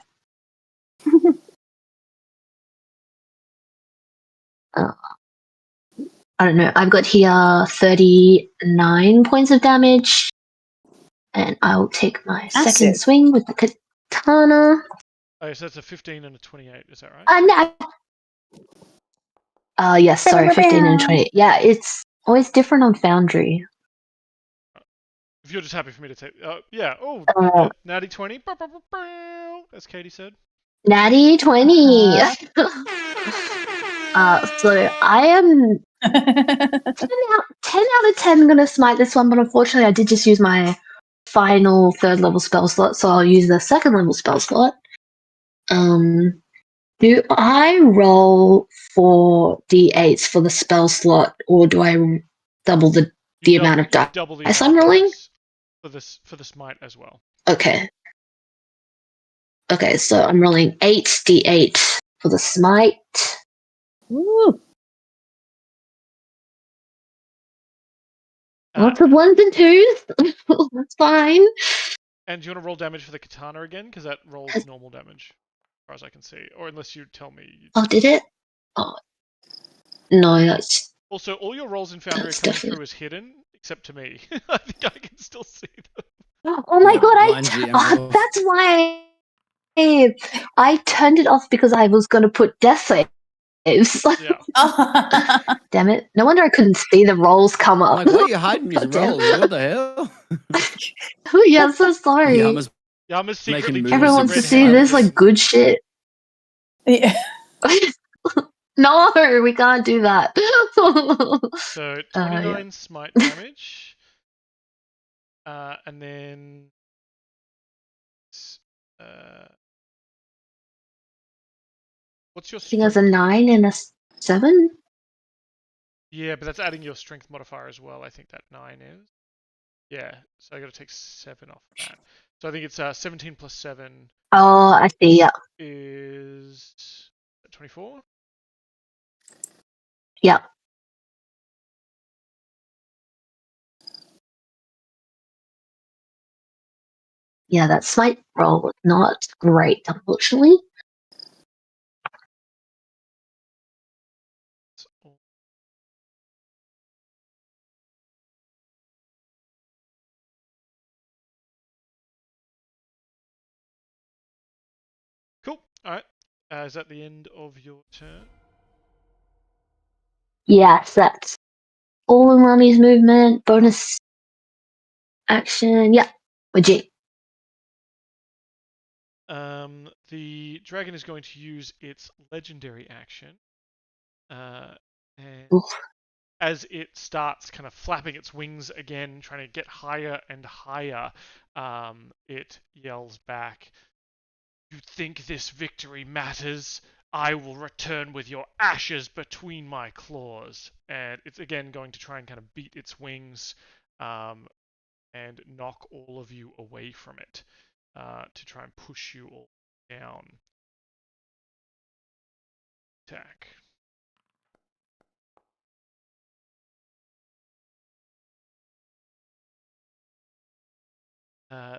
B: I don't know. I've got here 39 points of damage, and I will take my second swing with the katana.
A: Oh, so that's a 15 and a 28. Is that right?
B: No. Yes. Sorry, 15 and 28. Yeah, it's always different on Foundry.
A: If you're just happy for me to take, yeah. Oh, natty 20. As Katie said.
B: Natty 20. So I am 10 out of 10 gonna smite this one, but unfortunately I did just use my final 3rd level spell slot, so I'll use the 2nd level spell slot. Do I roll 4 d8s for the spell slot, or do I double the amount of dice I'm rolling?
A: For the smite as well.
B: Okay, so I'm rolling 8 d8 for the smite.
C: Woo!
B: Lots of 1s and 2s. That's fine.
A: And do you want to roll damage for the katana again? Because that rolls normal damage, as far as I can see. Or unless you tell me.
B: Oh, did it? Oh. No, that's...
A: Also, all your rolls in Foundry are coming through as hidden, except to me. I think I can still see them.
B: Oh my god, that's why Hey, I turned it off because I was going to put death saves.
A: Yeah.
B: Damn it. No wonder I couldn't see the rolls come up.
D: Like, why are you hiding his
B: God damn.
D: rolls? What the hell?
B: Yeah, I'm so sorry.
D: Yama's
A: Yama's secretly
D: moves
B: Everyone wants
A: red
B: to see this
A: handed.
B: like good shit.
C: Yeah.
B: No, we can't do that.
A: So 29
B: yeah.
A: smite damage. And then what's your
B: I think there's a
A: strength?
B: 9 and a 7.
A: Yeah, but that's adding your strength modifier as well. I think that 9 is. Yeah, so I got to take 7 off that. So I think it's 17 plus 7
B: Oh, I see. Yeah.
A: is 24.
B: Yeah. Yeah, that smite roll was not great, unfortunately.
A: Cool. All right. Is that the end of your turn?
B: Yes, that's all of Mommy's movement, bonus action. Yeah, legit.
A: The dragon is going to use its legendary action, and
B: Oof.
A: as it starts kind of flapping its wings again, trying to get higher and higher, it yells back, "You think this victory matters? I will return with your ashes between my claws." And it's again going to try and kind of beat its wings and knock all of you away from it to try and push you all down. Attack.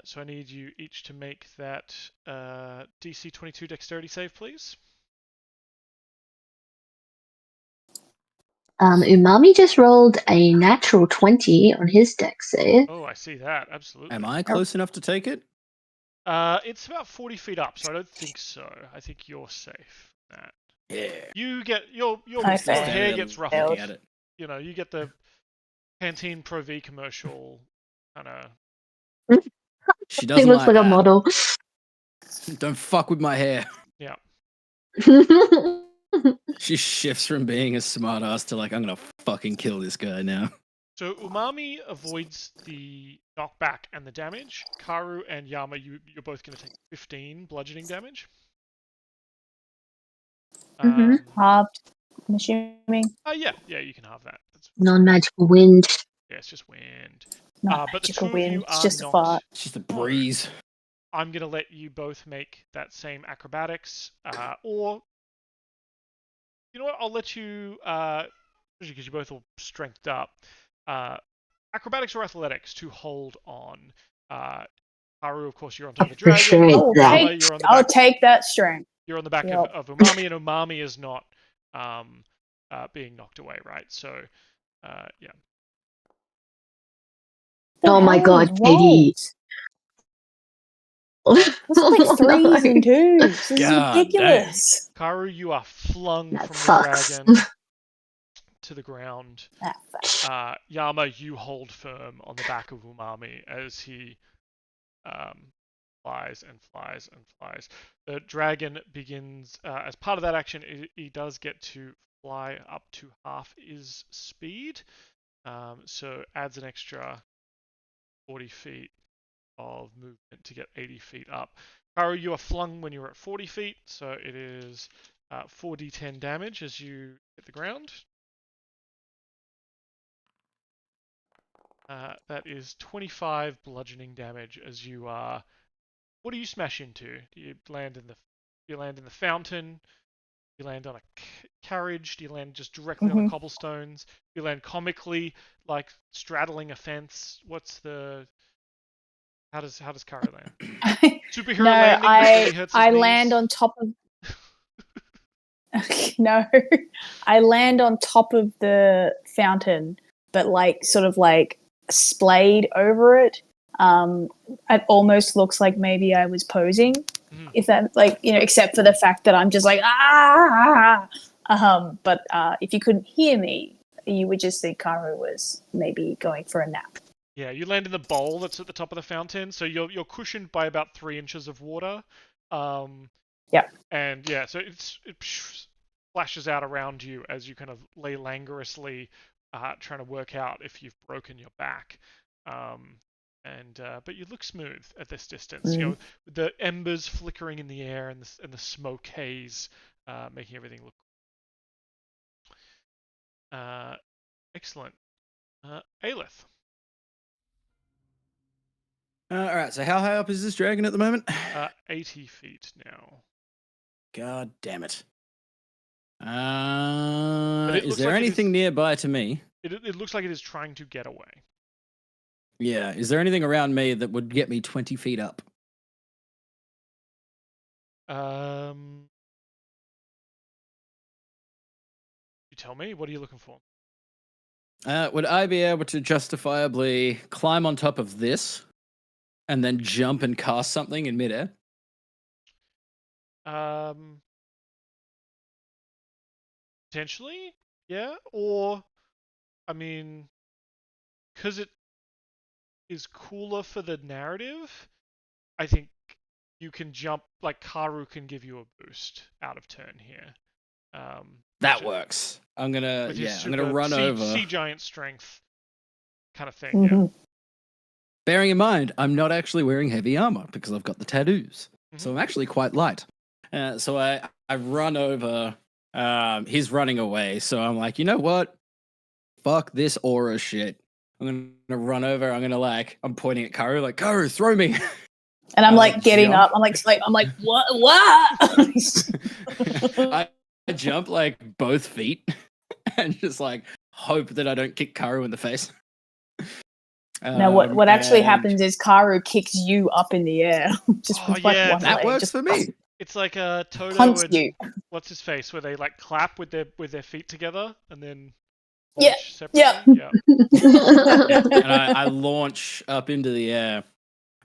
A: So I need you each to make that DC 22 dexterity save, please.
B: Umami just rolled a natural 20 on his dex save.
A: Oh, I see that. Absolutely.
D: Am I close enough to take it?
A: It's about 40 feet up, so I don't think so. I think you're safe.
D: Yeah.
A: You get your
C: I
A: hair
C: failed.
A: gets
D: Looking
A: ruffled.
D: at it.
A: You know, you get the Pantene Pro V commercial kind of.
D: She
B: He
D: doesn't
B: looks
D: like
B: like a
D: that.
B: model.
D: Don't fuck with my hair.
A: Yeah.
D: She shifts from being a smartass to like, I'm gonna fucking kill this guy now.
A: So Umami avoids the knockback and the damage. Karu and Yama, you're both going to take 15 bludgeoning damage.
B: Mhm.
C: Halved, I'm assuming.
A: Yeah, you can have that. That's,
B: Non-magical wind.
A: yeah, it's just wind.
C: Not
A: But the
C: magical
A: two of you
C: wind. It's
A: are
C: just a
A: knocked.
C: fart.
D: It's just a breeze.
A: I'm going to let you both make that same acrobatics, or you know what? I'll let you, because you both all strengthed up. Acrobatics or athletics to hold on. Haru, of course, you're on top of the dragon.
B: Appreciate that.
A: Yama, you're on the
C: I'll
A: back.
C: take that strength.
A: You're on the back
C: Yep.
A: of Umami, and Umami is not being knocked away, right? So, yeah.
B: Oh my god, Katie.
C: It's like threes and twos. This is
D: God
C: ridiculous.
A: Karu, you are flung
B: That
A: from
B: sucks.
A: the dragon to the ground.
C: Ah, fuck.
A: Yama, you hold firm on the back of Umami as he flies and flies and flies. The dragon begins, as part of that action, he does get to fly up to half his speed. So adds an extra 40 feet of movement to get 80 feet up. Karu, you are flung when you're at 40 feet, so it is 4d10 damage as you hit the ground. That is 25 bludgeoning damage as you are. What do you smash into? Do you land in the fountain? Do you land on a carriage? Do you land just directly on the cobblestones? Do you land comically, like straddling a fence? How does Karu land? Superhero
C: No,
A: landing before he hurts his
C: I
A: knees?
C: land on top of. No, I land on top of the fountain, but like sort of like splayed over it. It almost looks like maybe I was posing. If that, like, except for the fact that I'm just like, but if you couldn't hear me, you would just think Karu was maybe going for a nap.
A: Yeah, you land in the bowl that's at the top of the fountain, so you're cushioned by about 3 inches of water.
C: Yep.
A: And yeah, so it splashes out around you as you kind of lay languorously, trying to work out if you've broken your back. But you look smooth at this distance. You know, with the embers flickering in the air and the smoke haze, making everything look. Excellent. Aelith.
D: All right. So how high up is this dragon at the moment?
A: 80 feet now.
D: God damn it.
A: It
D: Is
A: looks
D: there
A: like it
D: anything
A: is-
D: nearby to me?
A: It looks like it is trying to get away.
D: Yeah. Is there anything around me that would get me 20 feet up?
A: You tell me. What are you looking for?
D: Would I be able to justifiably climb on top of this and then jump and cast something in midair?
A: Potentially, yeah. Or, I mean, because it is cooler for the narrative, I think you can jump. Like Karu can give you a boost out of turn here.
D: That works. I'm gonna
A: With his
D: I'm gonna
A: super
D: run over.
A: sea giant strength kind of thing. Yeah.
D: Bearing in mind, I'm not actually wearing heavy armor because I've got the tattoos, so I'm actually quite light. So I run over. He's running away, so I'm like, you know what? Fuck this aura shit. I'm gonna run over. I'm pointing at Karu, like, Karu, throw me.
C: And I'm like getting
D: jump.
C: up. I'm like, what?
D: I jump like both feet and just like hope that I don't kick Karu in the face.
C: Now, what actually happens is Karu kicks you up in the air. Just with like one
D: that
C: leg,
D: works
C: just
D: for me.
A: It's like Toto
C: punts
A: and
C: you.
A: what's his face, where they like clap with their feet together and then
C: Yeah,
A: launch separately. Yeah.
D: And I launch up into the air,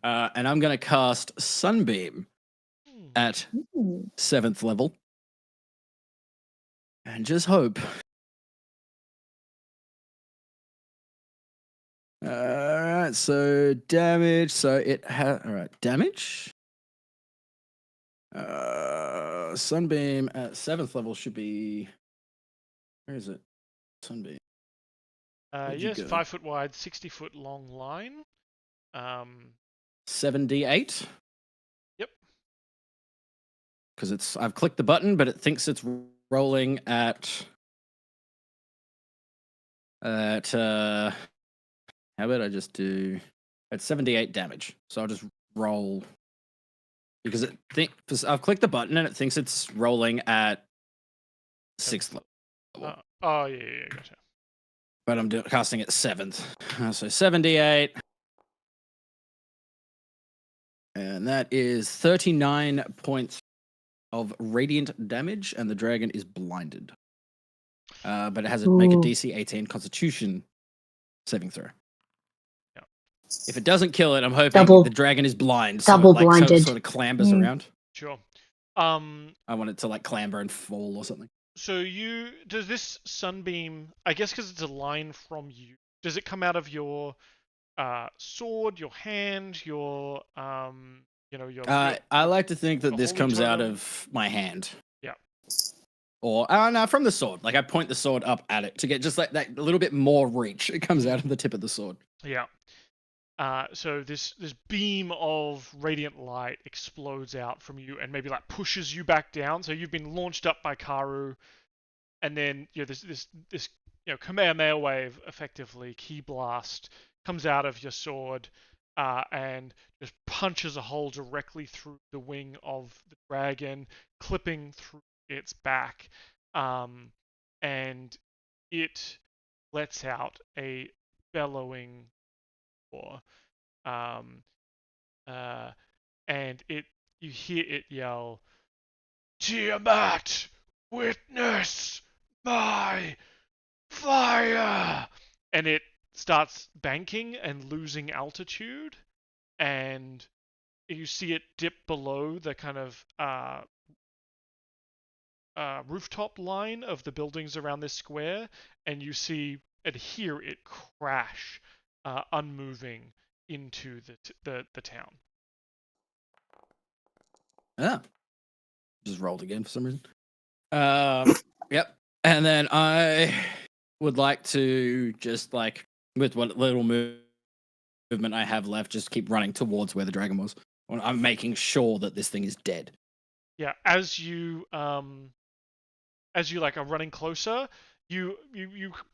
D: and I'm gonna cast Sunbeam at 7th level, and just hope. Alright, so damage. So it has. Alright, damage. Sunbeam at 7th level should be. Where is it? Sunbeam.
A: Yes, 5 foot wide, 60-foot long line.
D: 7d8.
A: Yep.
D: Because I've clicked the button, but it thinks it's rolling at. How about I just do at 78 damage? So I'll just roll because I've clicked the button and it thinks it's rolling at 6th level.
A: Yeah, gotcha.
D: But I'm casting at 7th. So 78. And that is 39 points of radiant damage, and the dragon is blinded. But it has to make a DC 18 Constitution saving throw.
A: Yeah.
D: If it doesn't kill it, I'm hoping the dragon is blind. So
B: Double
D: it, like,
B: blinded.
D: sort of clambers around.
A: Sure.
D: I want it to like clamber and fall or something.
A: So does this sunbeam? I guess because it's a line from you. Does it come out of your sword, your hand, your your?
D: I like to think that
A: a
D: this
A: holy
D: comes out
A: totem?
D: of my hand.
A: Yeah.
D: Or no, from the sword. Like I point the sword up at it to get just like that a little bit more reach. It comes out of the tip of the sword.
A: Yeah. So this beam of radiant light explodes out from you and maybe like pushes you back down. So you've been launched up by Karu, and then this Kamehameha wave, effectively ki blast, comes out of your sword, and just punches a hole directly through the wing of the dragon, clipping through its back, and it lets out a bellowing roar. And you hear it yell, "Tiamat, witness my fire!" And it starts banking and losing altitude, and you see it dip below the kind of rooftop line of the buildings around this square, and you see and hear it crash, unmoving into the town.
D: Ah, just rolled again for some reason. Yep. And then I would like to just like with what little movement I have left, just keep running towards where the dragon was. I'm making sure that this thing is dead.
A: Yeah, as you like are running closer, you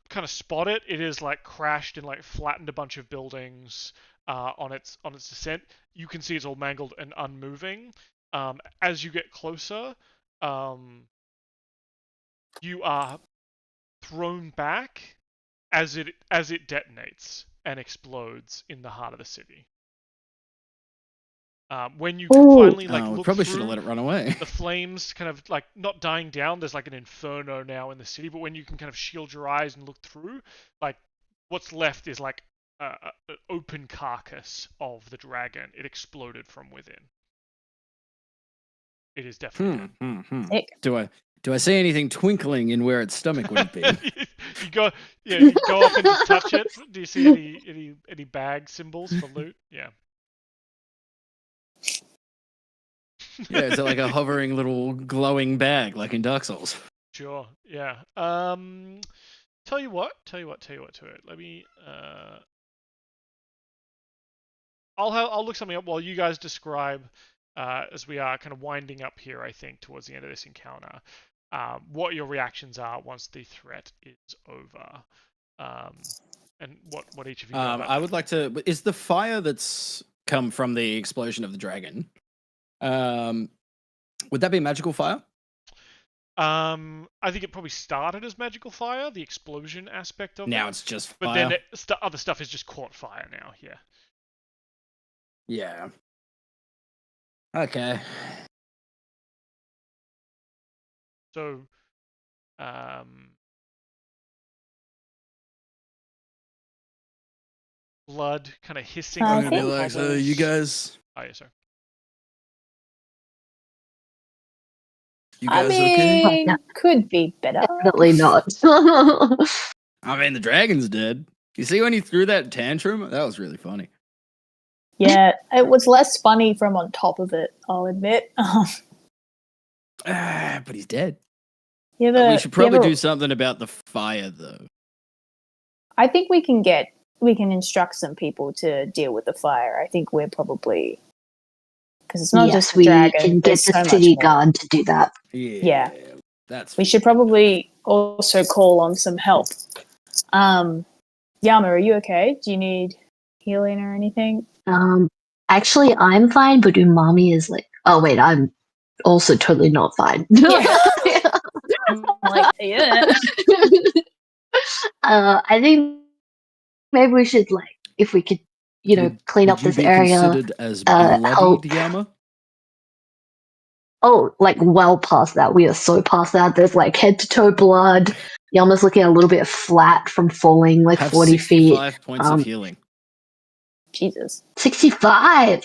A: kind of spot it. It is like crashed and like flattened a bunch of buildings on its descent. You can see it's all mangled and unmoving. As you get closer, you are thrown back as it detonates and explodes in the heart of the city. When you
B: Ooh.
A: finally like
D: we
A: look
D: probably should
A: through,
D: have let it run away.
A: the flames kind of like not dying down. There's like an inferno now in the city, but when you can kind of shield your eyes and look through, like what's left is like an open carcass of the dragon. It exploded from within. It is definitely dead.
C: Sick.
D: Do I see anything twinkling in where its stomach would have been?
A: you go up and just touch it. Do you see any bag symbols for loot? Yeah.
D: Yeah, it's like a hovering little glowing bag, like in Dark Souls.
A: Sure. Yeah. Tell you what. Let me. I'll look something up while you guys describe, as we are kind of winding up here. I think towards the end of this encounter, what your reactions are once the threat is over, and what each of you know about.
D: I would like to. Is the fire that's come from the explosion of the dragon? Would that be magical fire?
A: I think it probably started as magical fire, the explosion aspect of it.
D: Now it's just fire.
A: But then other stuff is just caught fire now. Yeah.
D: Yeah. Okay.
A: So, blood kind of hissing.
C: I'm
D: I'm
A: over
D: gonna be
A: the
D: like, so
A: cobbles.
D: you guys.
A: Oh yeah, sorry.
D: You
C: I
D: guys okay?
C: mean,
B: No.
C: could be better.
B: Definitely not.
D: I mean, the dragon's dead. You see when he threw that tantrum? That was really funny.
C: Yeah, it was less funny from on top of it, I'll admit.
D: But he's dead.
C: You ever-
D: We should probably
C: you ever-
D: do something about the fire, though.
C: I think we can instruct some people to deal with the fire. I think we're probably, because it's not
B: yes,
C: just the
B: we
C: dragon.
B: can get
C: there's
B: the
C: so much
B: city
C: more.
B: guard to do that.
C: Yeah.
D: That's
C: We should probably also call on some help. Yama, are you okay? Do you need healing or anything?
B: Actually, I'm fine, but Umami is like, oh wait, I'm also totally not fine.
C: Yeah. I'm like, yeah.
B: I think maybe we should like, if we could, clean up
D: Would you
B: this
D: be
B: area.
D: considered as
B: help.
D: bloodied, Yama?
B: Oh, like well past that. We are so past that. There's like head to toe blood. Yama's looking a little bit flat from falling like
D: Have
B: 40 feet.
D: 65 points of healing.
C: Jesus.
B: 65.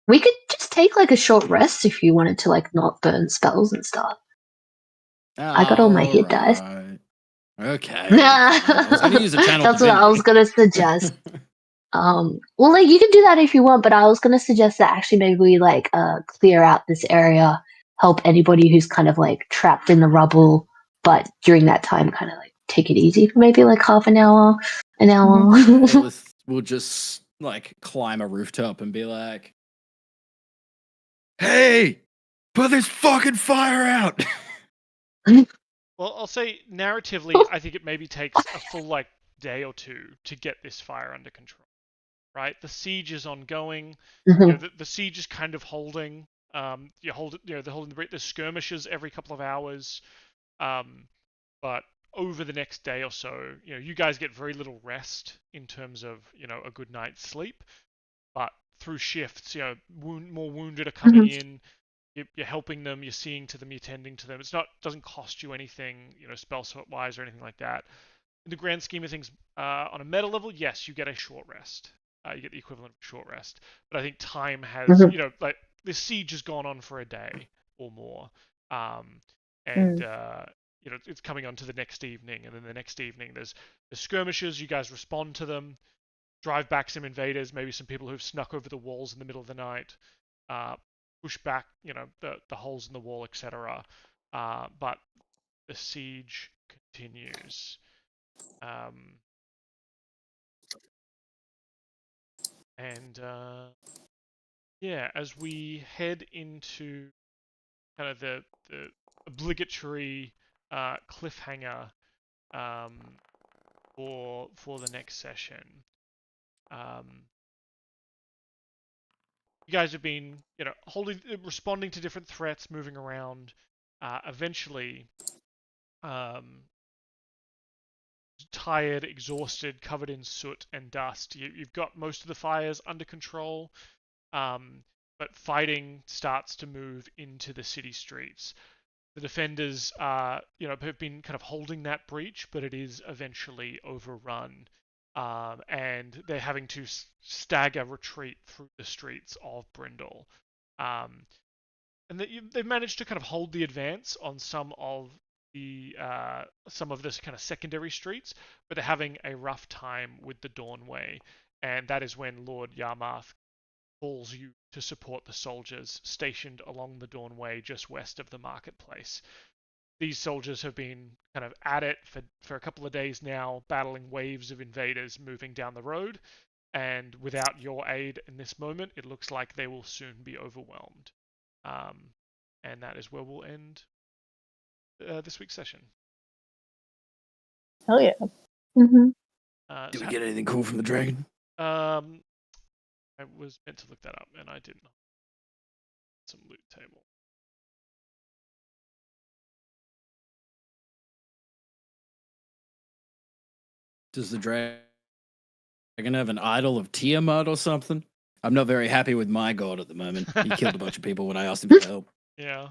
B: We could just take like a short rest if you wanted to like not burn spells and stuff. I got all my hit dice.
D: Alright. Okay. I was gonna use a channel
B: That's what I was gonna suggest. Well, like you can do that if you want, but I was gonna suggest that actually maybe we like clear out this area, help anybody who's kind of like trapped in the rubble, but during that time, kind of like take it easy for maybe like half an hour.
D: We'll just like climb a rooftop and be like, "Hey, put this fucking fire out!"
A: Well, I'll say narratively, I think it maybe takes a full like day or two to get this fire under control. Right, the siege is ongoing. The siege is kind of holding. They're holding the skirmishes every couple of hours. But over the next day or so, you guys get very little rest in terms of a good night's sleep. But through shifts, more wounded are coming in. You're helping them. You're seeing to them. You're tending to them. Doesn't cost you anything, spell slot wise or anything like that. In the grand scheme of things, on a meta level, yes, you get a short rest. You get the equivalent of a short rest. But I think time has,
B: Mhm.
A: like this siege has gone on for a day or more, um, and
C: Mm.
A: it's coming on to the next evening, and then the next evening there's skirmishes. You guys respond to them, drive back some invaders, maybe some people who've snuck over the walls in the middle of the night, push back, the holes in the wall, etc. But the siege continues. And yeah, as we head into kind of the obligatory cliffhanger um, for the next session, you guys have been responding to different threats, moving around. Eventually, um, tired, exhausted, covered in soot and dust, you've got most of the fires under control. But fighting starts to move into the city streets. The defenders, have been kind of holding that breach, but it is eventually overrun, and they're having to stagger retreat through the streets of Brindle. And they've managed to kind of hold the advance on some of this kind of secondary streets, but they're having a rough time with the Dawnway, and that is when Lord Yarmarth calls you to support the soldiers stationed along the Dawnway just west of the marketplace. These soldiers have been kind of at it for a couple of days now, battling waves of invaders moving down the road, and without your aid in this moment, it looks like they will soon be overwhelmed. And that is where we'll end this week's session.
C: Hell yeah.
B: Mhm.
D: Do we get anything cool from the dragon?
A: I was meant to look that up, and I didn't. Some loot table.
D: Does the dragon have an idol of Tiamat or something? I'm not very happy with my god at the moment. He killed a bunch of people when I asked him for help.
A: Yeah.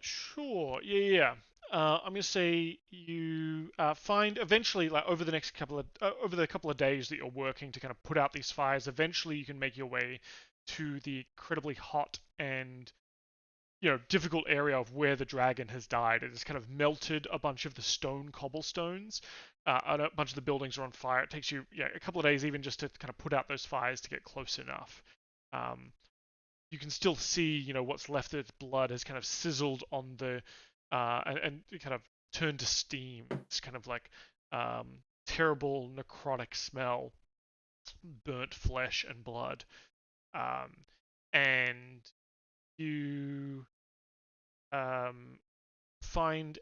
A: Sure. Yeah. I'm gonna say you find eventually, like over the couple of days that you're working to kind of put out these fires. Eventually, you can make your way to the incredibly hot and difficult area of where the dragon has died. It has kind of melted a bunch of the stone cobblestones, and a bunch of the buildings are on fire. It takes you a couple of days even just to kind of put out those fires to get close enough. You can still see, what's left of its blood has kind of sizzled on the, and kind of turned to steam. It's kind of like terrible necrotic smell, burnt flesh and blood. And you find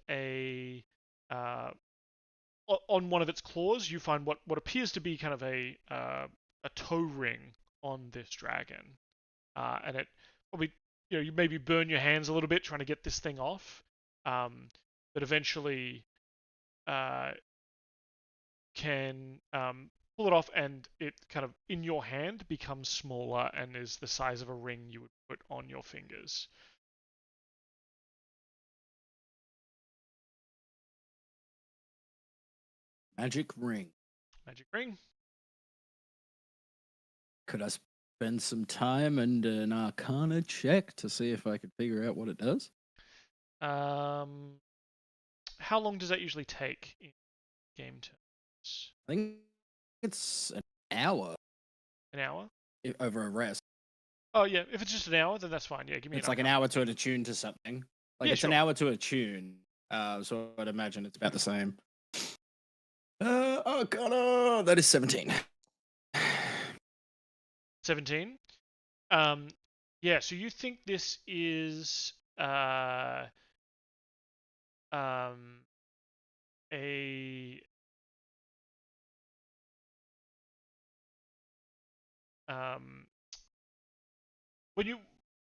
A: on one of its claws, you find what appears to be kind of a toe ring on this dragon. And it probably, you maybe burn your hands a little bit trying to get this thing off, but eventually can pull it off, and it kind of in your hand becomes smaller and is the size of a ring you would put on your fingers.
D: Magic ring.
A: Magic ring.
D: Could I spend some time and an arcana check to see if I could figure out what it does?
A: How long does that usually take in game terms?
D: I think it's an hour.
A: An hour?
D: Over a rest.
A: Oh yeah, if it's just an hour, then that's fine. Yeah, give me.
D: It's like an hour to attune to something. Like
A: Yeah,
D: it's
A: sure.
D: an hour to attune. So I'd imagine it's about the same. Arcana. That is 17.
A: 17. Yeah. So you think this is a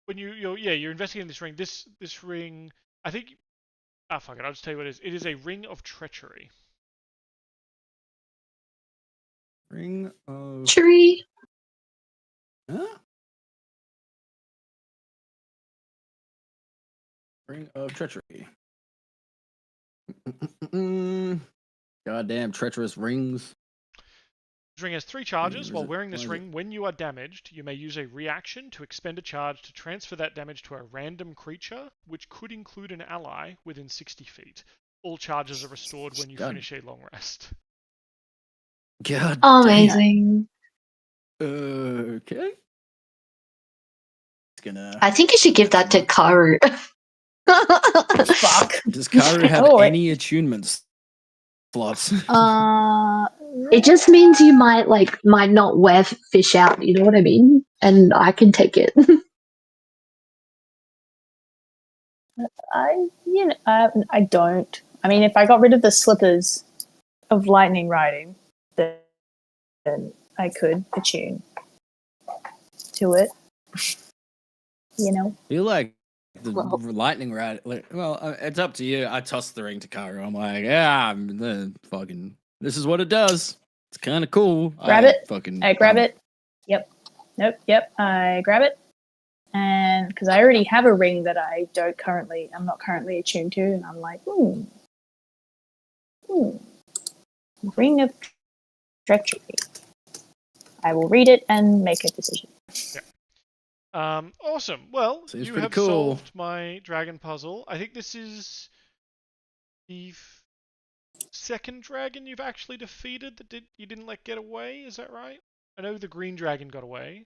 A: when you're investigating this ring. This ring, I think. Ah, fuck it. I'll just tell you what it is. It is a ring of treachery.
D: Ring of
B: Tree.
D: huh? Ring of treachery. Goddamn treacherous rings.
A: This ring has 3 charges.
D: Is
A: While
D: it-
A: wearing
D: why
A: this
D: is it-
A: ring, when you are damaged, you may use a reaction to expend a charge to transfer that damage to a random creature, which could include an ally within 60 feet. All charges are restored when you
D: God.
A: finish a long rest.
D: God.
B: Amazing.
D: Okay. It's gonna.
B: I think you should give that to Karu.
C: Fuck.
D: Does Karu have
C: Oh,
D: any attunements slots?
B: It just means you might not wear fish out, you know what I mean? And I can take it.
C: I don't. I mean, if I got rid of the slippers of lightning riding, then I could attune to it. You know.
D: You like the
B: Well-
D: lightning rod? Well, it's up to you. I toss the ring to Karu. I'm like, yeah, fucking. This is what it does. It's kind of cool.
C: Grab it.
D: Fucking.
C: I grab it. Yep. Nope. Yep. I grab it, and because I already have a ring that I'm not currently attuned to, and I'm like, ring of treachery. I will read it and make a decision.
A: Awesome. Well,
D: Seems
A: you
D: pretty
A: have
D: cool.
A: solved my dragon puzzle. I think this is the second dragon you've actually defeated that you didn't let get away. Is that right? I know the green dragon got away.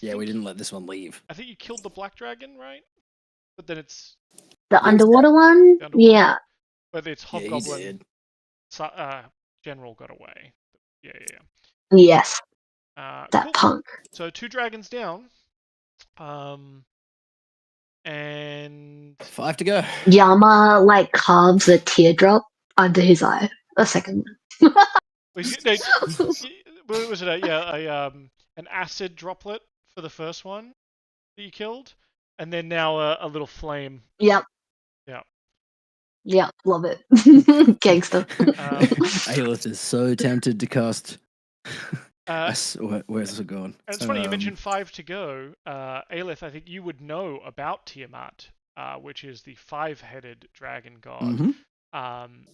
D: Yeah, we didn't let this one leave.
A: I think you killed the black dragon, right? But then it's
B: The underwater one?
A: the underwater.
B: Yeah.
A: But it's
D: Yeah, you
A: hobgoblin.
D: did.
A: General got away. Yeah.
B: Yes. That
A: Cool.
B: punk.
A: So 2 dragons down. And
D: 5 to go.
B: Yama carves a teardrop under his eye. A second one.
A: what was it? An acid droplet for the first one that you killed, and then now a little flame.
B: Yep.
A: Yeah.
B: Yep. Love it. Gangster.
D: Aelith is so tempted to cast. Where's it going?
A: And it's funny you mentioned 5 to go. Aelith, I think you would know about Tiamat, which is the 5-headed dragon god.
D: Mhm.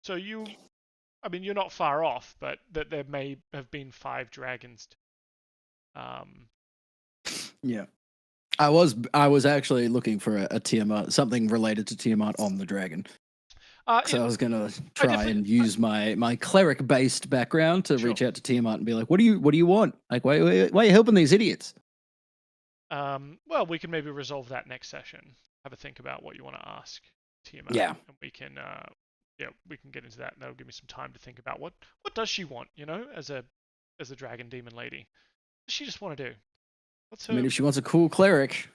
A: So you're not far off, but that there may have been 5 dragons.
D: Yeah. I was actually looking for a Tiamat, something related to Tiamat on the dragon. So I was gonna try and use my cleric-based background to reach out to Tiamat and be like, "What do you want? Like, why are you helping these idiots?"
A: Well, we can maybe resolve that next session. Have a think about what you want to ask Tiamat.
D: Yeah.
A: And we can we can get into that, and that'll give me some time to think about what does she want, as a dragon demon lady. What does she just want to do?
D: I mean, if she wants a cool cleric,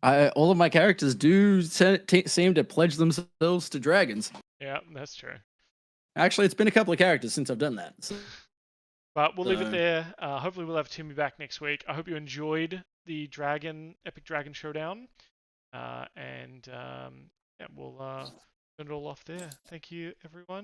D: all of my characters do seem to pledge themselves to dragons.
A: Yeah, that's true.
D: Actually, it's been a couple of characters since I've done that. So.
A: But we'll leave it there. Hopefully we'll have Timmy back next week. I hope you enjoyed the Epic Dragon Showdown. We'll turn it all off there. Thank you, everyone.